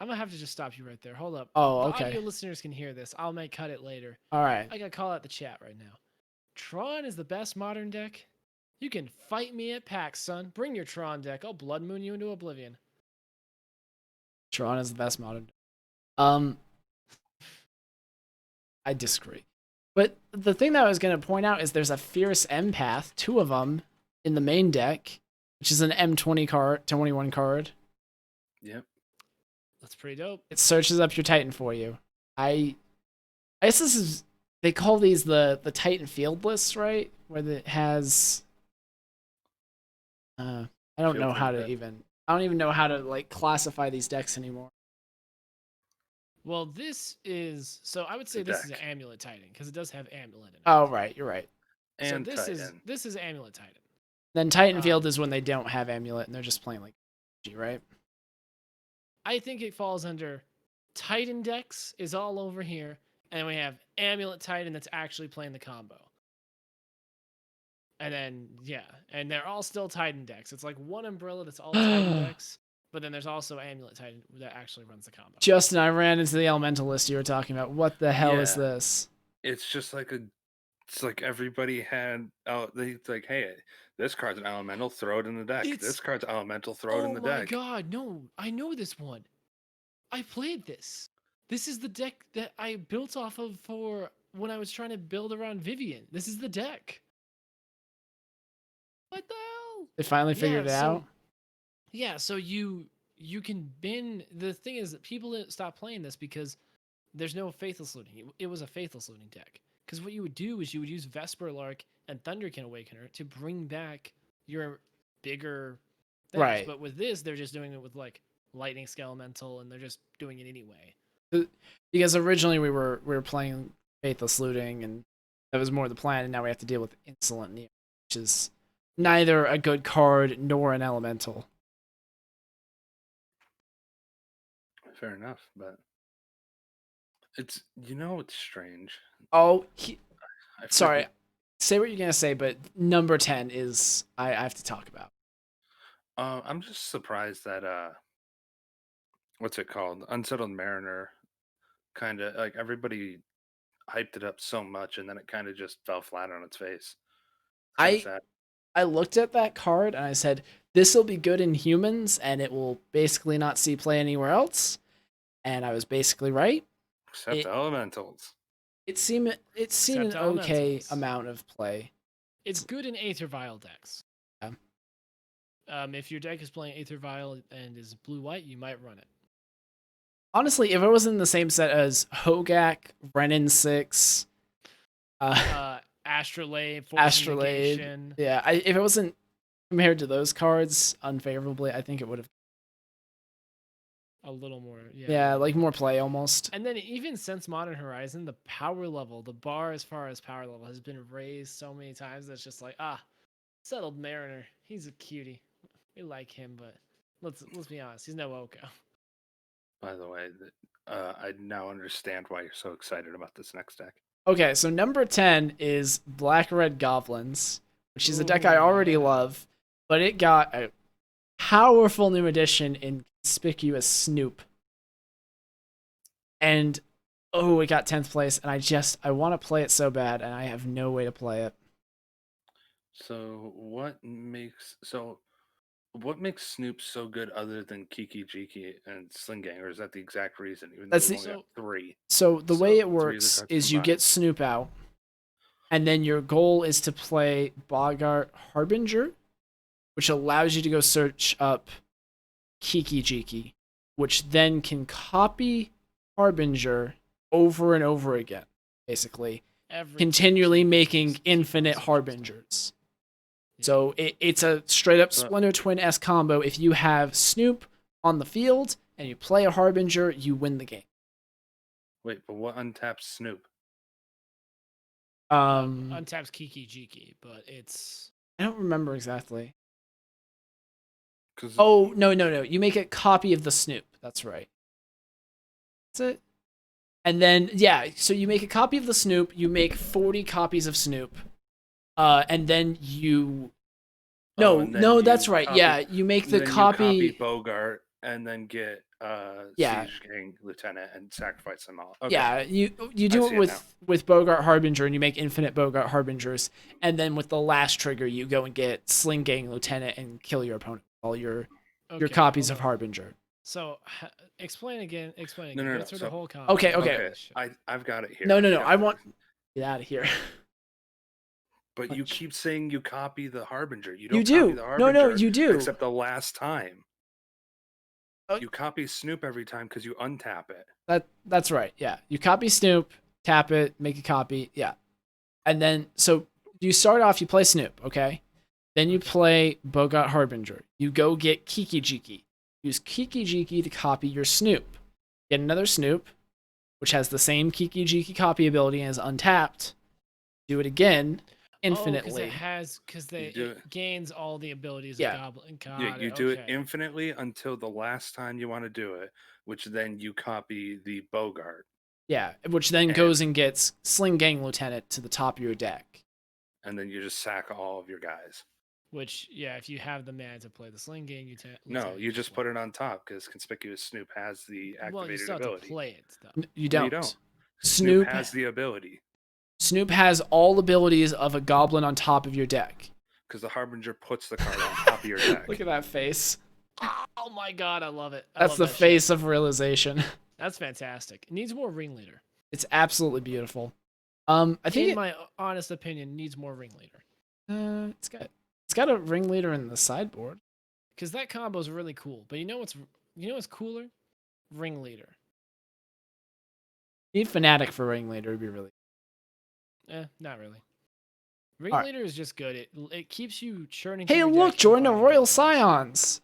I'm gonna have to just stop you right there. Hold up. Oh, The okay. audio listeners can hear this. I may cut it later. All right. I gotta call out the chat right now. Tron is the best modern deck. You can fight me at PAX, son. Bring your Tron deck. I'll Blood Moon you into oblivion. Tron is the best modern. I disagree. But the thing that I was going to point out is there's a Fierce Empath, 2 of them, in the main deck, which is an M20 card, 21 card. Yep. That's pretty dope. It searches up your Titan for you. I guess this is, they call these the Titan field lists, right? Where it has, I don't know how to even, I don't even know how to like classify these decks anymore. Well, this is, so I would say this is an Amulet Titan because it does have Amulet in it. Oh, right, you're right. And so Titan. this is Amulet Titan. Then Titan Field is when they don't have Amulet and they're just playing like G, right? I think it falls under Titan decks is all over here, and we have Amulet Titan that's actually playing the combo. And then and they're all still Titan decks. It's like one umbrella that's all Titan decks, but then there's also Amulet Titan that actually runs the combo. Justin, I ran into the elemental list you were talking about. What the hell is this? It's just like it's like everybody had they like, hey, this card's an elemental, throw it in the deck. This card's elemental, throw it in the deck. Oh my god, no, I know this one. I played this. This is the deck that I built off of for when I was trying to build around Vivian. This is the deck. What the hell? They finally figured it out? Yeah, so you can bin. The thing is that people didn't stop playing this because there's no Faithless Looting. It was a Faithless Looting deck. Because what you would do is you would use Vesper Lark and Thunderkin Awakener to bring back your bigger things. Right. But with this, they're just doing it with like Lightning Skelemental, and they're just doing it anyway. Because originally we were playing Faithless Looting, and that was more the plan, and now we have to deal with Insolent Neo, which is neither a good card nor an elemental. Fair enough, but it's it's strange. Oh, sorry. Say what you're gonna say, but number 10 is I have to talk about. I'm just surprised that what's it called? Unsettled Mariner, kind of like everybody hyped it up so much, and then it kind of just fell flat on its face. I looked at that card and I said, this will be good in humans, and it will basically not see play anywhere else. And I was basically right. Except elementals. It seemed an okay amount of play. It's good in Aether Vial decks. Yeah. If your deck is playing Aether Vial and is blue-white, you might run it. Honestly, if it was in the same set as Hogak, Renin 6, Astrolabe, Astrolabe, yeah, if it wasn't compared to those cards unfavorably, I think it would have a little more, yeah, like more play almost. And then even since Modern Horizon, the power level, the bar as far as power level has been raised so many times that's just like, Settled Mariner, he's a cutie. We like him, but let's be honest, he's no Oko. By the way, I now understand why you're so excited about this next deck. Okay, so number 10 is Black Red Goblins, which is a deck I already love, but it got a powerful new addition in Conspicuous Snoop. And it got 10th place, and I want to play it so bad, and I have no way to play it. So what makes Snoop so good other than Kiki Jiki and Sling Gang, or is that the exact reason? Even though we only got 3. So the way it works is you get Snoop out, and then your goal is to play Bogart Harbinger, which allows you to go search up Kiki Jiki, which then can copy Harbinger over and over again, basically, continually making infinite Harbingers. So it's a straight up Splinter Twin-esque combo. If you have Snoop on the field and you play a Harbinger, you win the game. Wait, but what untaps Snoop? Untaps Kiki Jiki, but it's... I don't remember exactly. No. You make a copy of the Snoop. That's right. That's it. And then yeah, so you make a copy of the Snoop. You make 40 copies of Snoop. And then you. No, and then no, you that's right. copy- Yeah, you make the then you copy copy. Bogart and then get Yeah. Siege Gang Lieutenant and sacrifice them all. Okay. Yeah, you I do see it it now. with Bogart Harbinger, and you make infinite Bogart Harbingers, and then with the last trigger, you go and get Sling Gang Lieutenant and kill your opponent. All your copies of hold on. Harbinger. So explain again. Explain No, again. no, Go no, through so- the whole combo. Okay. Okay. I've got it here. No, Yeah. I want get out of here. But you keep saying you copy the Harbinger. You You don't do. copy the Harbinger. No, you do. Except the last time. Oh. You copy Snoop every time because you untap it. That's right. Yeah, you copy Snoop, tap it, make a copy. Yeah, and then so you start off. You play Snoop, okay. Then you play Bogart Harbinger. You go get Kiki Jiki. Use Kiki Jiki to copy your Snoop. Get another Snoop, which has the same Kiki Jiki copy ability and is untapped. Do it again infinitely. Because it gains all the abilities Yeah. of Goblin. Yeah, you do it infinitely until the last time you want to do it, which then you copy the Bogart. Yeah, which then goes and gets Sling Gang Lieutenant to the top of your deck. And then you just sack all of your guys. Which, yeah, if you have the mana to play the Sling Gang, No, you just put it on top because Conspicuous Snoop has the activated well, you still ability. have to play it, though. You No, don't. you don't. Snoop has the ability. Snoop has all abilities of a goblin on top of your deck. Because the Harbinger puts the card on top of your deck. Look at that face. Oh my god, I love it. That's the face of realization. That's fantastic. It needs more ringleader. It's absolutely beautiful. I think in my honest opinion, needs more ringleader. it's got a ringleader in the sideboard. Because that combo is really cool. But you know what's cooler? Ringleader. Need Fnatic for ringleader would be really. Not really. Ringleader is just good. It keeps you churning. Hey, through your look, deck and join the finding Royal goblins. Scions.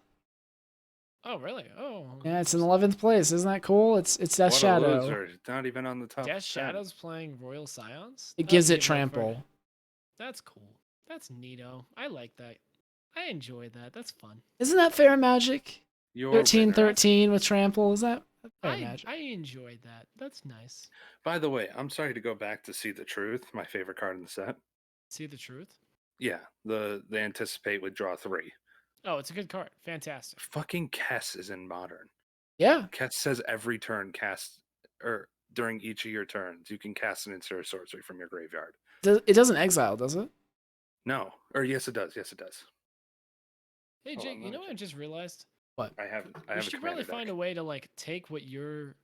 Oh, really? Oh. Yeah, it's in 11th place. Isn't that cool? It's Death What a Shadow. loser. Not even on the top. Death 10. Shadow's playing Royal Scions? It That gives doesn't it give enough for- trample. That's cool. That's neato. I like that. I enjoy that. That's fun. Isn't that fair magic? You're 13-13 with trample. Is that fair magic? I enjoyed that. That's nice. By the way, I'm sorry to go back to See the Truth, my favorite card in the set. See the truth? Yeah, the anticipate with draw 3. Oh, it's a good card. Fantastic. Fucking Kess is in Modern. Yeah. Kess says every turn cast, or during each of your turns, you can cast an insert sorcery from your graveyard. It doesn't exile, does it? No, or yes, it does. Yes, it does. Hey, Hold Jake, on, you let know me what I just realized? What? I haven't. I We have should probably find a way to like take what you're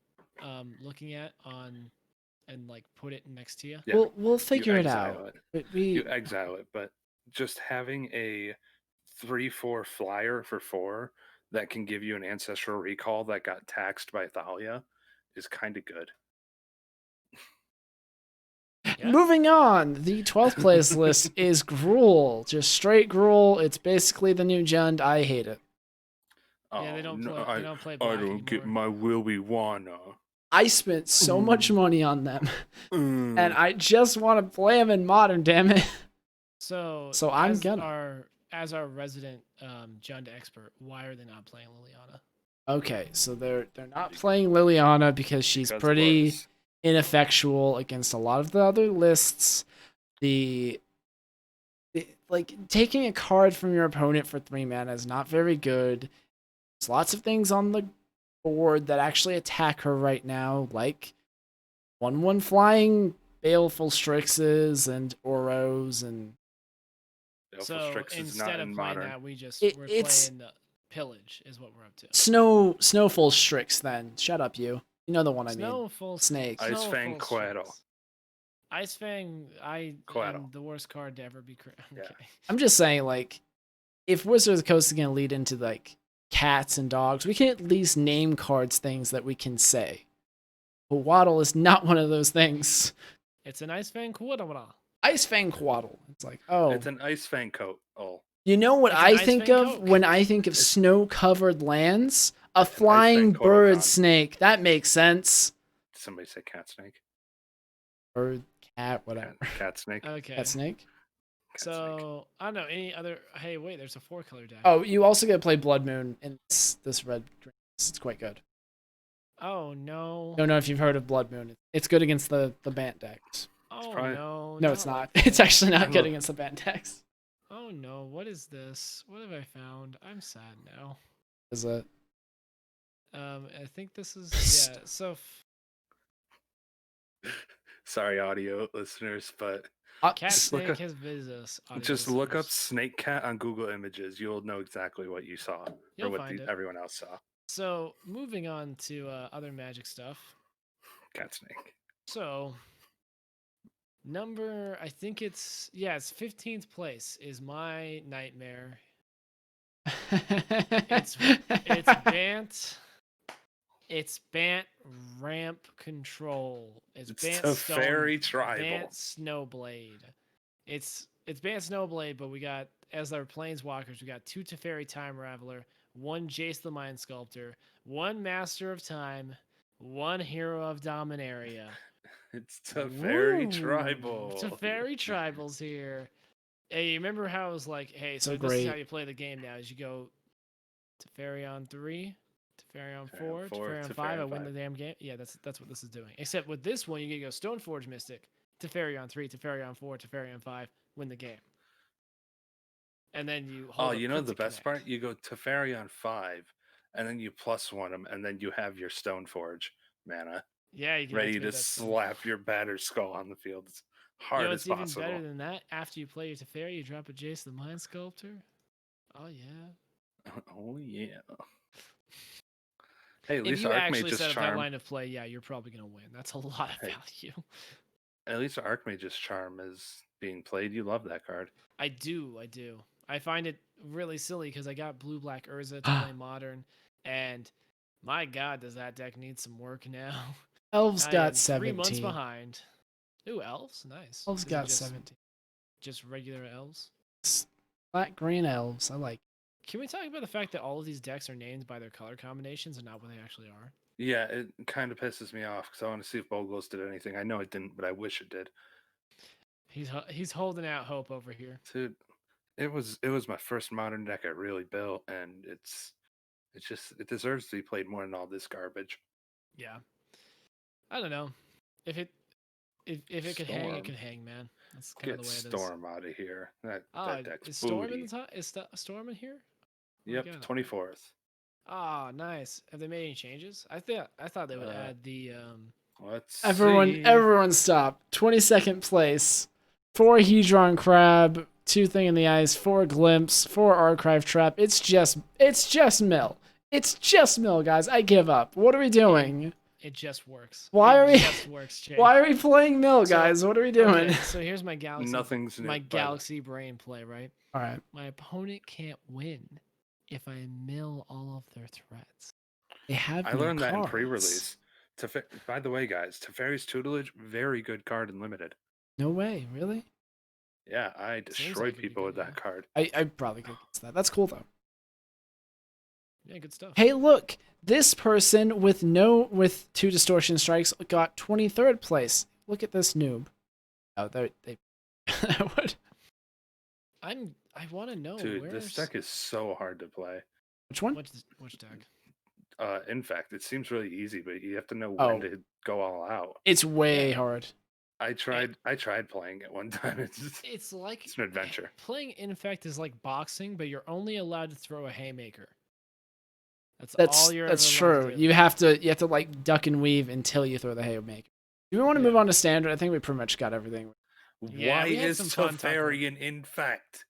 looking at on and like put it next to you. Yeah. We'll figure it exile out. it. But You exile it, but just having a 3/4 flyer for 4 that can give you an ancestral recall that got taxed by Thalia is kind of good. Yeah. Moving on, the 12th place list is Gruul. Just straight Gruul. It's basically the new Jund. I hate it. Yeah, they don't play. I, They don't play I black don't get anymore. my Willy Wanna. I spent so much money on them, Mm. and I just want to play them in Modern, damn it. So I'm as gonna. as our resident Jund expert, why are they not playing Liliana? Okay, so they're not playing Liliana because she's Because pretty worse. ineffectual against a lot of the other lists. Like taking a card from your opponent for 3 mana is not very good. There's lots of things on the board that actually attack her right now, like 1/1 flying Baleful Strixes and Oros, and Baleful So Strix is instead not of in playing Modern. that, we're it's- playing the Pillage is what we're up to. Snowful Strix. Then shut up, you. You know the one I mean. Snowful Snake. Ice Snowful Fang Coatl. Strix. Ice Fang, I Coatl. am the worst card to ever be Yeah. okay. I'm just saying, like, if Wizards of the Coast is gonna lead into like cats and dogs, we can at least name cards things that we can say. But Waddle is not one of those things. It's an Ice Fang Coatl. Ice Fang Quaddle. It's like, oh, It's an Ice Fang coat. Oh, you know what It's an I Ice think Fang of Coke. when I think of snow-covered lands? A flying Fang bird Kodokan. snake. That makes sense. did somebody say cat snake? Bird, cat, whatever. Cat snake. Okay. Cat snake. Cat snake. So I don't know any other. Hey, wait, there's a 4-color deck. Oh, you also get to play Blood Moon in this red. It's quite good. Oh no. Don't know if you've heard of Blood Moon. It's good against the Bant decks. Oh probably- no. No, it's not. like It's that. actually not good Look. against the Bant decks. Oh no. What is this? What have I found? I'm sad now. Is it? I think this is yeah. So Sorry, audio listeners, but Cat Just look Snake up- has visited us. audio just look up listeners. Snake Cat on Google Images. You'll know exactly what you saw You'll or what find it. everyone else saw. So moving on to other Magic stuff. Cat Snake. So I think it's 15th place is my nightmare. It's Bant. It's Bant ramp control. It's Bant Teferi Stone. Tribal. Bant Snowblade. It's Bant Snowblade, but we got as our planeswalkers, we got 2 Teferi Time Raveler, 1 Jace the Mind Sculptor, 1 Master of Time, 1 Hero of Dominaria. It's Teferi Woo! Tribal. Teferi Tribal's here. Hey, you remember how it was like, hey, so So this is great. how you play the game now, is you go Teferi on 3, Teferi on 4, Teferi on 4, Teferi on Teferi 5, I on win 5. the damn game. Yeah, that's what this is doing. Except with this one, you get to go Stoneforge Mystic, Teferi on 3, Teferi on 4, Teferi on 5, win the game. And then you hold Oh, up you know the Cryptic best Connect. part? You go Teferi on 5, and then you +1 them, and then you have your Stoneforge mana Yeah, you can ready activate to that stuff. slap your battered skull on the field as You hard know as what's even possible. better than that? After you play your Teferi, you drop a Jace the Mind Sculptor. Oh yeah. Oh yeah. Hey, at If least you Archmage actually just set up that charm. line of play, yeah, you're probably gonna win. That's a lot of Hey. value. At least Archmage's charm is being played. You love that card. I do. I find it really silly because I got blue black Urza to play modern, and my god, does that deck need some work now? Elves I am got 3 months 17. behind. Ooh, elves, nice. Elves Is it got just, 17. Just regular elves. Black green elves. I like. Can we talk about the fact that all of these decks are named by their color combinations and not what they actually are? Yeah, it kind of pisses me off because I want to see if Bogles did anything. I know it didn't, but I wish it did. He's holding out hope over here. Dude, it was my first modern deck I really built, and it deserves to be played more than all this garbage. Yeah. I don't know. If it could hang, Storm. it could hang, man. That's kind Get of the way it is. Storm out of here. That deck's is Storm booty. in the top? Is Storm in here? Yep, God. 24th. Ah, nice. Have they made any changes? I thought they would add the Let's see. Everyone stop. 22nd place. 4 Hedron Crab, 2 Thing in the Ice, 4 Glimpse, 4 Archive Trap. It's just mill. It's just mill, guys. I give up. What are we doing? It just works. Why are we- It just works, Jake. Why are we playing mill, So- guys? What are we doing? Okay, so here's my galaxy. Nothing's new. My by the- galaxy brain play, right? All right. My opponent can't win if I mill all of their threats. They have I no learned that in cards. pre-release. By the way, guys, Teferi's Tutelage, very good card in Limited. No way, really? Yeah, I destroyed like it'd be people good, with that yeah. card. I probably could guess that. That's cool though. Yeah, good stuff. Hey, look, this person with 2 distortion strikes got 23rd place. Look at this noob. Oh, they what? I want to know Dude, where's this deck is so hard to play. Which one? which deck? In fact, it seems really easy, but you have to know Oh. when to go all out. It's way Yeah. hard. I tried playing it one time. It's like It's an adventure. Playing Infect is like boxing, but you're only allowed to throw a haymaker. That's That's all you're that's ever allowed true. to do. You have to like duck and weave until you throw the haymaker. Do we want to move Yeah. on to standard? I think we pretty much got everything. Yeah, Why we had is some fun talking about- Teferi an infect?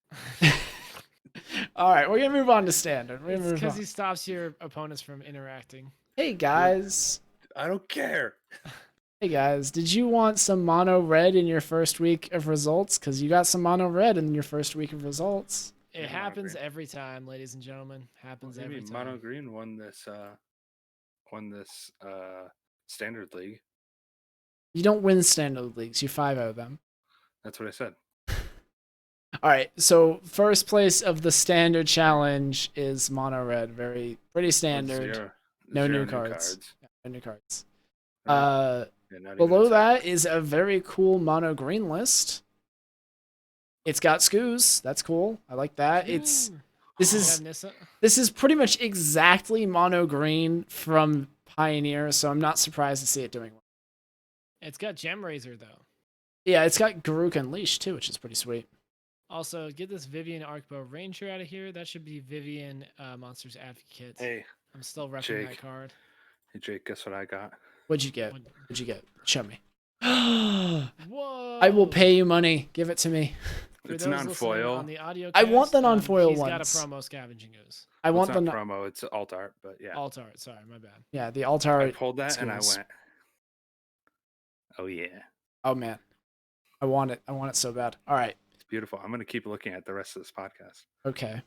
All right, we're gonna move on to standard. We're It's gonna move because on. he stops your opponents from interacting. Hey guys, I don't care. hey guys, did you want some mono red in your first week of results? Because you got some mono red in your first week of results. It Yeah, happens green. every time, ladies and gentlemen. Happens every Maybe time. Mono Green won this standard league. You don't win standard leagues. You 5-0 them. That's what I said. All right, so first place of the standard challenge is mono red. Pretty With standard. No zero new cards. No new cards. Yeah, not even Below a that is a very cool mono green list. It's got Scoos. That's cool. I like that. This You is have Nissa? this is pretty much exactly mono green from Pioneer, so I'm not surprised to see it doing well. It's got Gem Razor though. Yeah, it's got Garuk Unleashed too, which is pretty sweet. Also, get this Vivian Arcbow Ranger out of here. That should be Vivian Monsters Advocate. Hey, I'm still repping Jake. that card. Hey Jake, guess what I got? What'd you get? What- What'd you get? Show me. I Whoa! will pay you money. Give it to me. For It's those non listening foil. on the audio I want the cast, non-foil he's ones. got a promo Scavenging Ooze. I want It's the not promo. It's alt art, but yeah. Alt art. Sorry, my bad. yeah, the altar. I pulled that and I skills. went, oh yeah, Oh man, I want it. I want it so bad. All right. it's beautiful. I'm gonna keep looking at the rest of this podcast. Okay.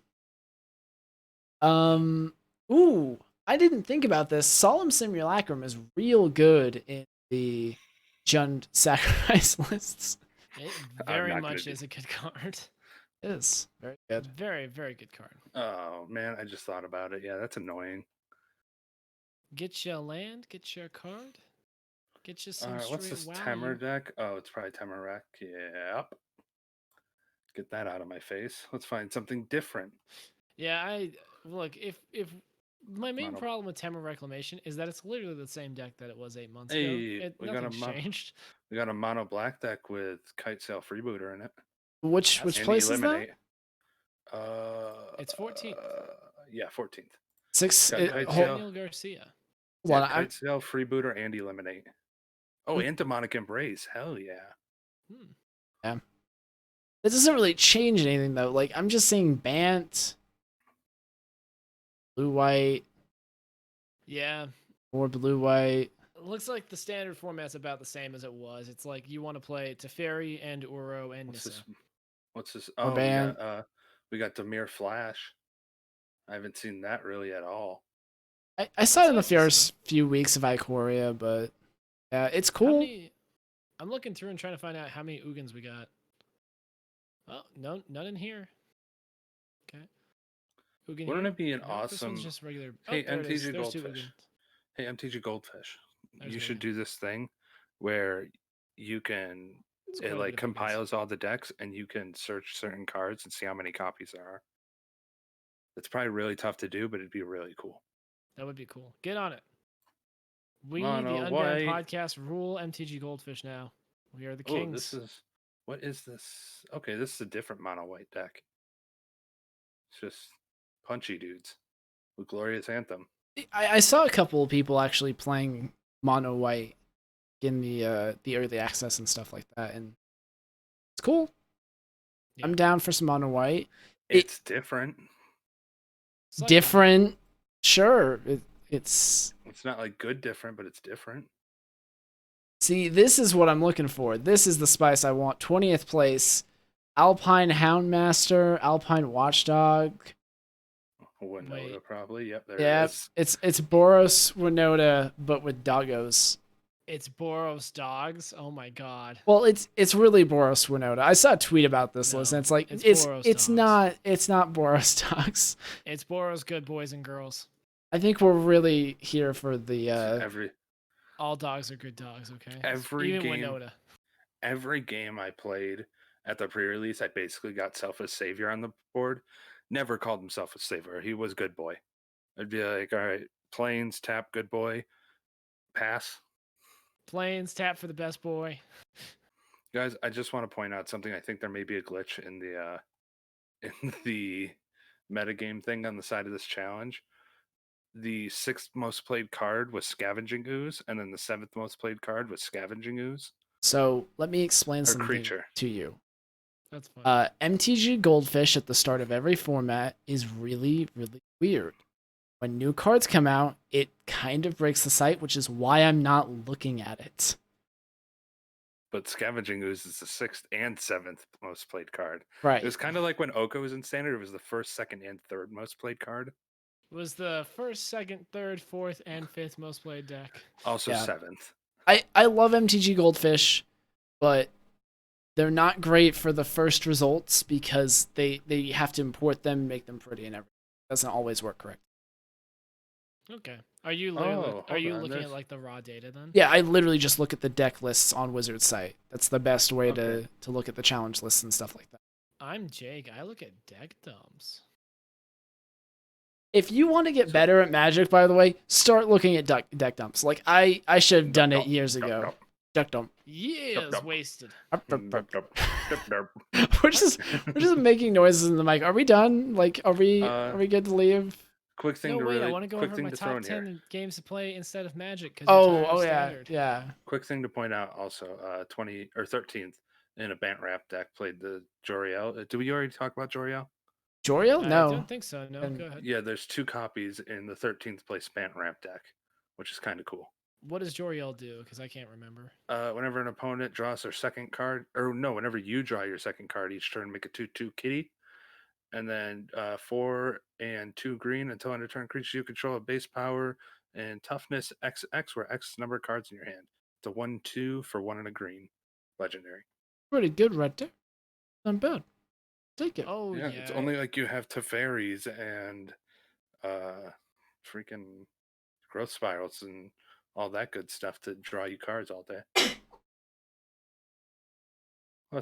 Ooh, I didn't think about this. Solemn Simulacrum is real good in the Jund sacrifice lists. It I'm very not gonna much do- is a good card. It is very good. Very, very good card. Oh man, I just thought about it. Yeah, that's annoying. Get your land, get your card, get you some All right, what's straight this value. Temur deck? Oh, it's probably Temurek. Yep. Get that out of my face. Let's find something different. Yeah, I look if my main Mono- problem with Temur Reclamation is that it's literally the same deck that it was 8 months Hey, ago. we got a Nothing's mono- changed. We got a mono black deck with Kite Sail Freebooter in it. Which That's And place is that? Eliminate. It's 14th. Yeah, 14th. Six. Got Kite hold, Sail. Daniel Garcia. hold Yeah, on, I'm- Kite Sail Freebooter and Eliminate. Oh, and Demonic Embrace. Hell yeah. Hmm. It doesn't really change anything though. Like I'm just seeing Bant, blue white, Yeah. or blue white. It looks like the standard format's about the same as it was. It's like you want to play Teferi and Uro and What's Nissa. this? What's this? Or Oh, Ban. we got Demir Flash. I haven't seen that really at all. I saw it in the That's nice to first few weeks of Ikoria, but it's How cool. many- I'm looking through and trying to find out how many Ugins we got. Oh, no, none in here. Okay. Ugin Wouldn't here? it be an Nope, This one's awesome? just regular. Hey, there it is. MTG There's two Goldfish. Ugin. Hey, MTG Goldfish. There's You an should Ugin. do this thing where you can It's it quite a like bit of Ugins. compiles all the decks and you can search certain cards and see how many copies there are. It's probably really tough to do, but it'd be really cool. That would be cool. Get on it. We, Mono the white. Unbanned Podcast, rule MTG Goldfish now. We are the Oh, kings. this is what is this? Okay, this is a different mono white deck. It's just punchy dudes with Glorious Anthem. I saw a couple of people actually playing mono white in the early access and stuff like that, and it's cool. Yeah. I'm down for some mono white. It's different. It's like- Different, sure. It's It's not like good different, but it's different. see, this is what I'm looking for. This is the spice I want. 20th place, Alpine Houndmaster, Alpine Watchdog. Winota Wait. probably. Yep, there Yeah, it is. it's Boros Winota, but with doggos. It's Boros Dogs. Oh my god. Well, it's really Boros Winota. I saw a tweet about this No, list, and it's like it's it's Boros it's dogs. not Boros dogs. It's Boros good boys and girls. I think we're really here for the All dogs are good dogs, okay? Every Even game- Winota. Every game I played at the pre-release, I basically got Selfless Savior on the board. Never called him Selfless Savior. He was good boy. I'd be like, all right, planes, tap, good boy, pass. Planes, tap for the best boy. Guys, I just want to point out something. I think there may be a glitch in the metagame thing on the side of this challenge. The 6th most played card was Scavenging Ooze, and then the 7th most played card was Scavenging Ooze. So let me explain Or something creature. to you. That's fine. MTG Goldfish at the start of every format is really, really weird. When new cards come out, it kind of breaks the site, which is why I'm not looking at it. But Scavenging Ooze is the 6th and 7th most played card. Right. It was kind of like when Oko was in Standard. It was the 1st, 2nd, and 3rd most played card. Was the first, second, third, fourth, and fifth most played deck. Also Yeah. 7th. I love MTG Goldfish, but they're not great for the first results because they have to import them, make them pretty, and everything. It doesn't always work correct. Okay. Are you literally, Oh, are you hold on, looking at there's- like the raw data then? Yeah, I literally just look at the deck lists on Wizard's site. That's the best way Okay. to look at the challenge lists and stuff like that. I'm Jake. I look at deck dumps. If you want to get better at Magic, by the way, start looking at deck dumps. Like I should have done it years ago. Deck dump. Years wasted. We're just making noises in the mic. Are we done? Like, are we good to leave? Quick thing No, to wait, really, I want to go quick over thing my to throw top in here. 10 games to play instead of Magic. Cause Oh yeah, standard. yeah. Quick thing to point out also, 20 or 13th in a Bant Wrap deck played the Joriel. Did we already talk about Joriel? Joriel? No. I don't think so. No, go ahead. Yeah, there's 2 copies in the 13th place Bant Wrap deck, which is kind of cool. What does Joriel do? Because I can't remember. Whenever an opponent draws their second card, or no, whenever you draw your second card each turn, make a 2/2 kitty. And then 4 and 2 green until end of turn creatures you control a base power and toughness XX, where X is number of cards in your hand. It's a 1/2 for 1 and a green. Legendary. Pretty good right there. Not bad. Take it. Oh yeah. It's only like you have Teferis and freaking growth spirals and all that good stuff to draw you cards all day.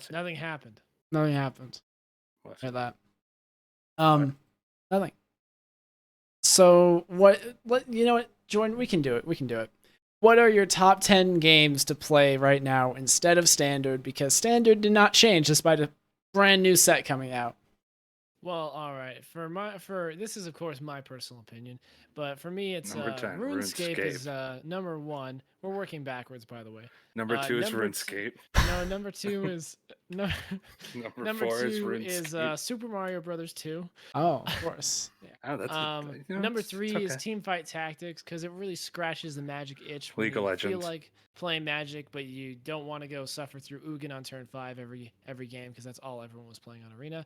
Nothing happened. Nothing happened. Hear that. Nothing. So what you know what, Jordan, we can do it. What are your top 10 games to play right now instead of standard? Because standard did not change despite a brand new set coming out. Well, all right. For this is of course my personal opinion, but for me it's Number 10, RuneScape is number 1. We're working backwards, by the way. Number 2 is RuneScape. No, number 2 is number 4 is 2 RuneScape. is Super Mario Brothers 2. Oh, of course. Yeah. Oh, that's number 3 is Teamfight Tactics, because it really scratches the Magic itch. League of Legends. Feel like playing Magic, but you don't want to go suffer through Ugin on turn 5 every game, because that's all everyone was playing on Arena.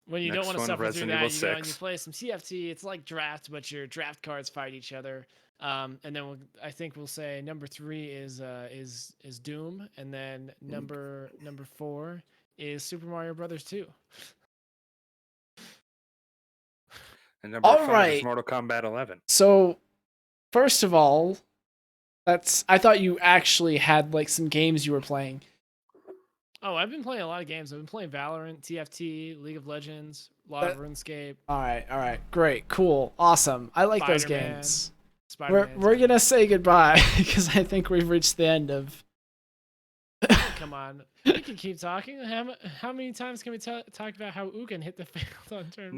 When you don't want to suffer through that, you go and you play some CFT. It's like draft, but your draft cards fight each other. And then I think we'll say number 3 is Doom, and then number 4 is Super Mario Brothers 2. And number 5 is Mortal Kombat 11. So, first of all, I thought you actually had like some games you were playing. Oh, I've been playing a lot of games. I've been playing Valorant, TFT, League of Legends, a lot of RuneScape. All right, great, cool, awesome. I like those games. We're gonna say goodbye because I think we've reached the end of. Come on, we can keep talking. How many times can we talk about how Ugin hit the field on turn?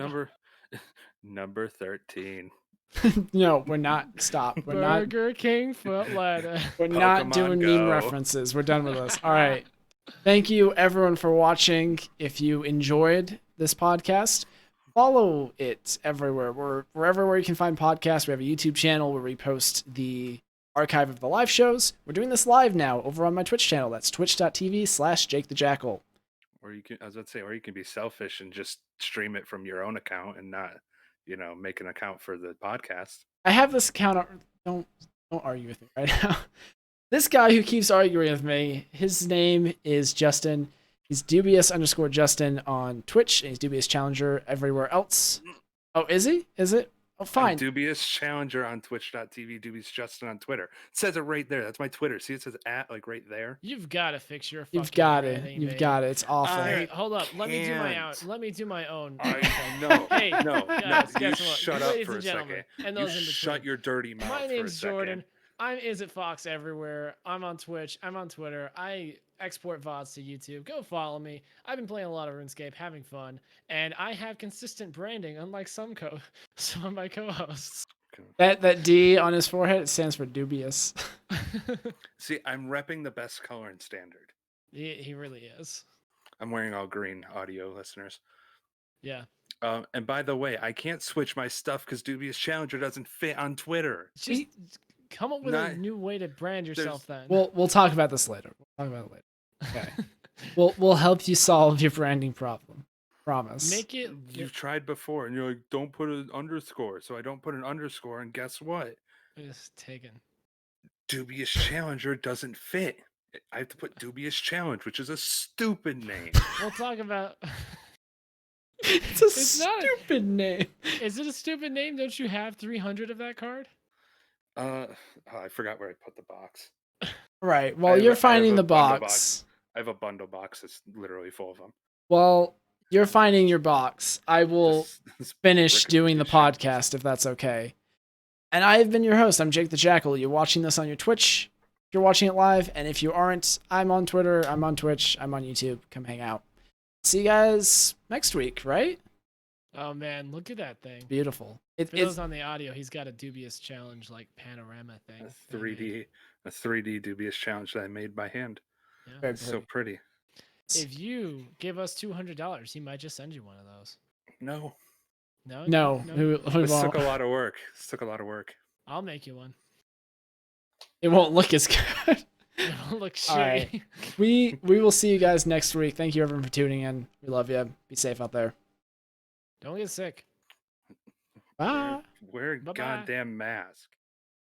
Number 13. No, we're not. Stop. We're Burger King Footlighter. We're not doing meme references. We're done with this. All right. Thank you, everyone, for watching. If you enjoyed this podcast, follow it everywhere. We're everywhere you can find podcasts. We have a YouTube channel where we post the archive of the live shows. We're doing this live now over on my Twitch channel. That's twitch.tv/JakeTheJackal. Or you can be selfish and just stream it from your own account and not, make an account for the podcast. I have this account. Don't argue with me right now. This guy who keeps arguing with me, his name is Justin. He's dubious_Justin on Twitch, and he's Dubious Challenger everywhere else. Oh, is he? Is it? Oh, fine. I'm Dubious Challenger on twitch.tv, Dubious Justin on Twitter. It says it right there. That's my Twitter. See, it says @ like right there. You've got to fix your fucking You've got it. It's awful. Right, hold up. Let me do my own. No. Hey, no. Guys, You shut up for a second. And You those in shut your dirty mouth. My name's for a Jordan. second. I'm IsItFox everywhere. I'm on Twitch. I'm on Twitter. I export VODs to YouTube. Go follow me. I've been playing a lot of RuneScape, having fun, and I have consistent branding, unlike some of my co-hosts. That D on his forehead, it stands for dubious. See, I'm repping the best color in standard. He really is. I'm wearing all green, audio listeners. Yeah. And by the way, I can't switch my stuff because Dubious Challenger doesn't fit on Twitter. Just come up with a new way to brand yourself then. We'll talk about this later. Okay. we'll help you solve your branding problem. Promise. Make it. You've tried before, and you're like, don't put an underscore. So I don't put an underscore, and guess what? It's taken. Dubious Challenger doesn't fit. I have to put Dubious Challenge, which is a stupid name. We'll talk about. It's a stupid name. Is it a stupid name? Don't you have 300 of that card? I forgot where I put the box. Right. Well, you're finding the box. I have a bundle box that's literally full of them. Well, You're finding your box. I will This finish brick doing the edition. podcast if that's okay. And I have been your host. I'm Jake the Jackal. You're watching this on your Twitch. If you're watching it live, and if you aren't, I'm on Twitter, I'm on Twitch, I'm on YouTube. Come hang out. See you guys next week, right? Oh man, look at that thing. Beautiful. For those on the audio, he's got a dubious challenge like panorama thing. A 3D dubious challenge that I made by hand. Yeah. Very It's so pretty. If you give us $200, he might just send you one of those. No, No, we this won't. took a lot of work. I'll make you one. It won't look as good. It won't look All right. shitty. We will see you guys next week. Thank you everyone for tuning in. We love you. Be safe out there. Don't get sick. Bye. Wear a Bye-bye. goddamn mask.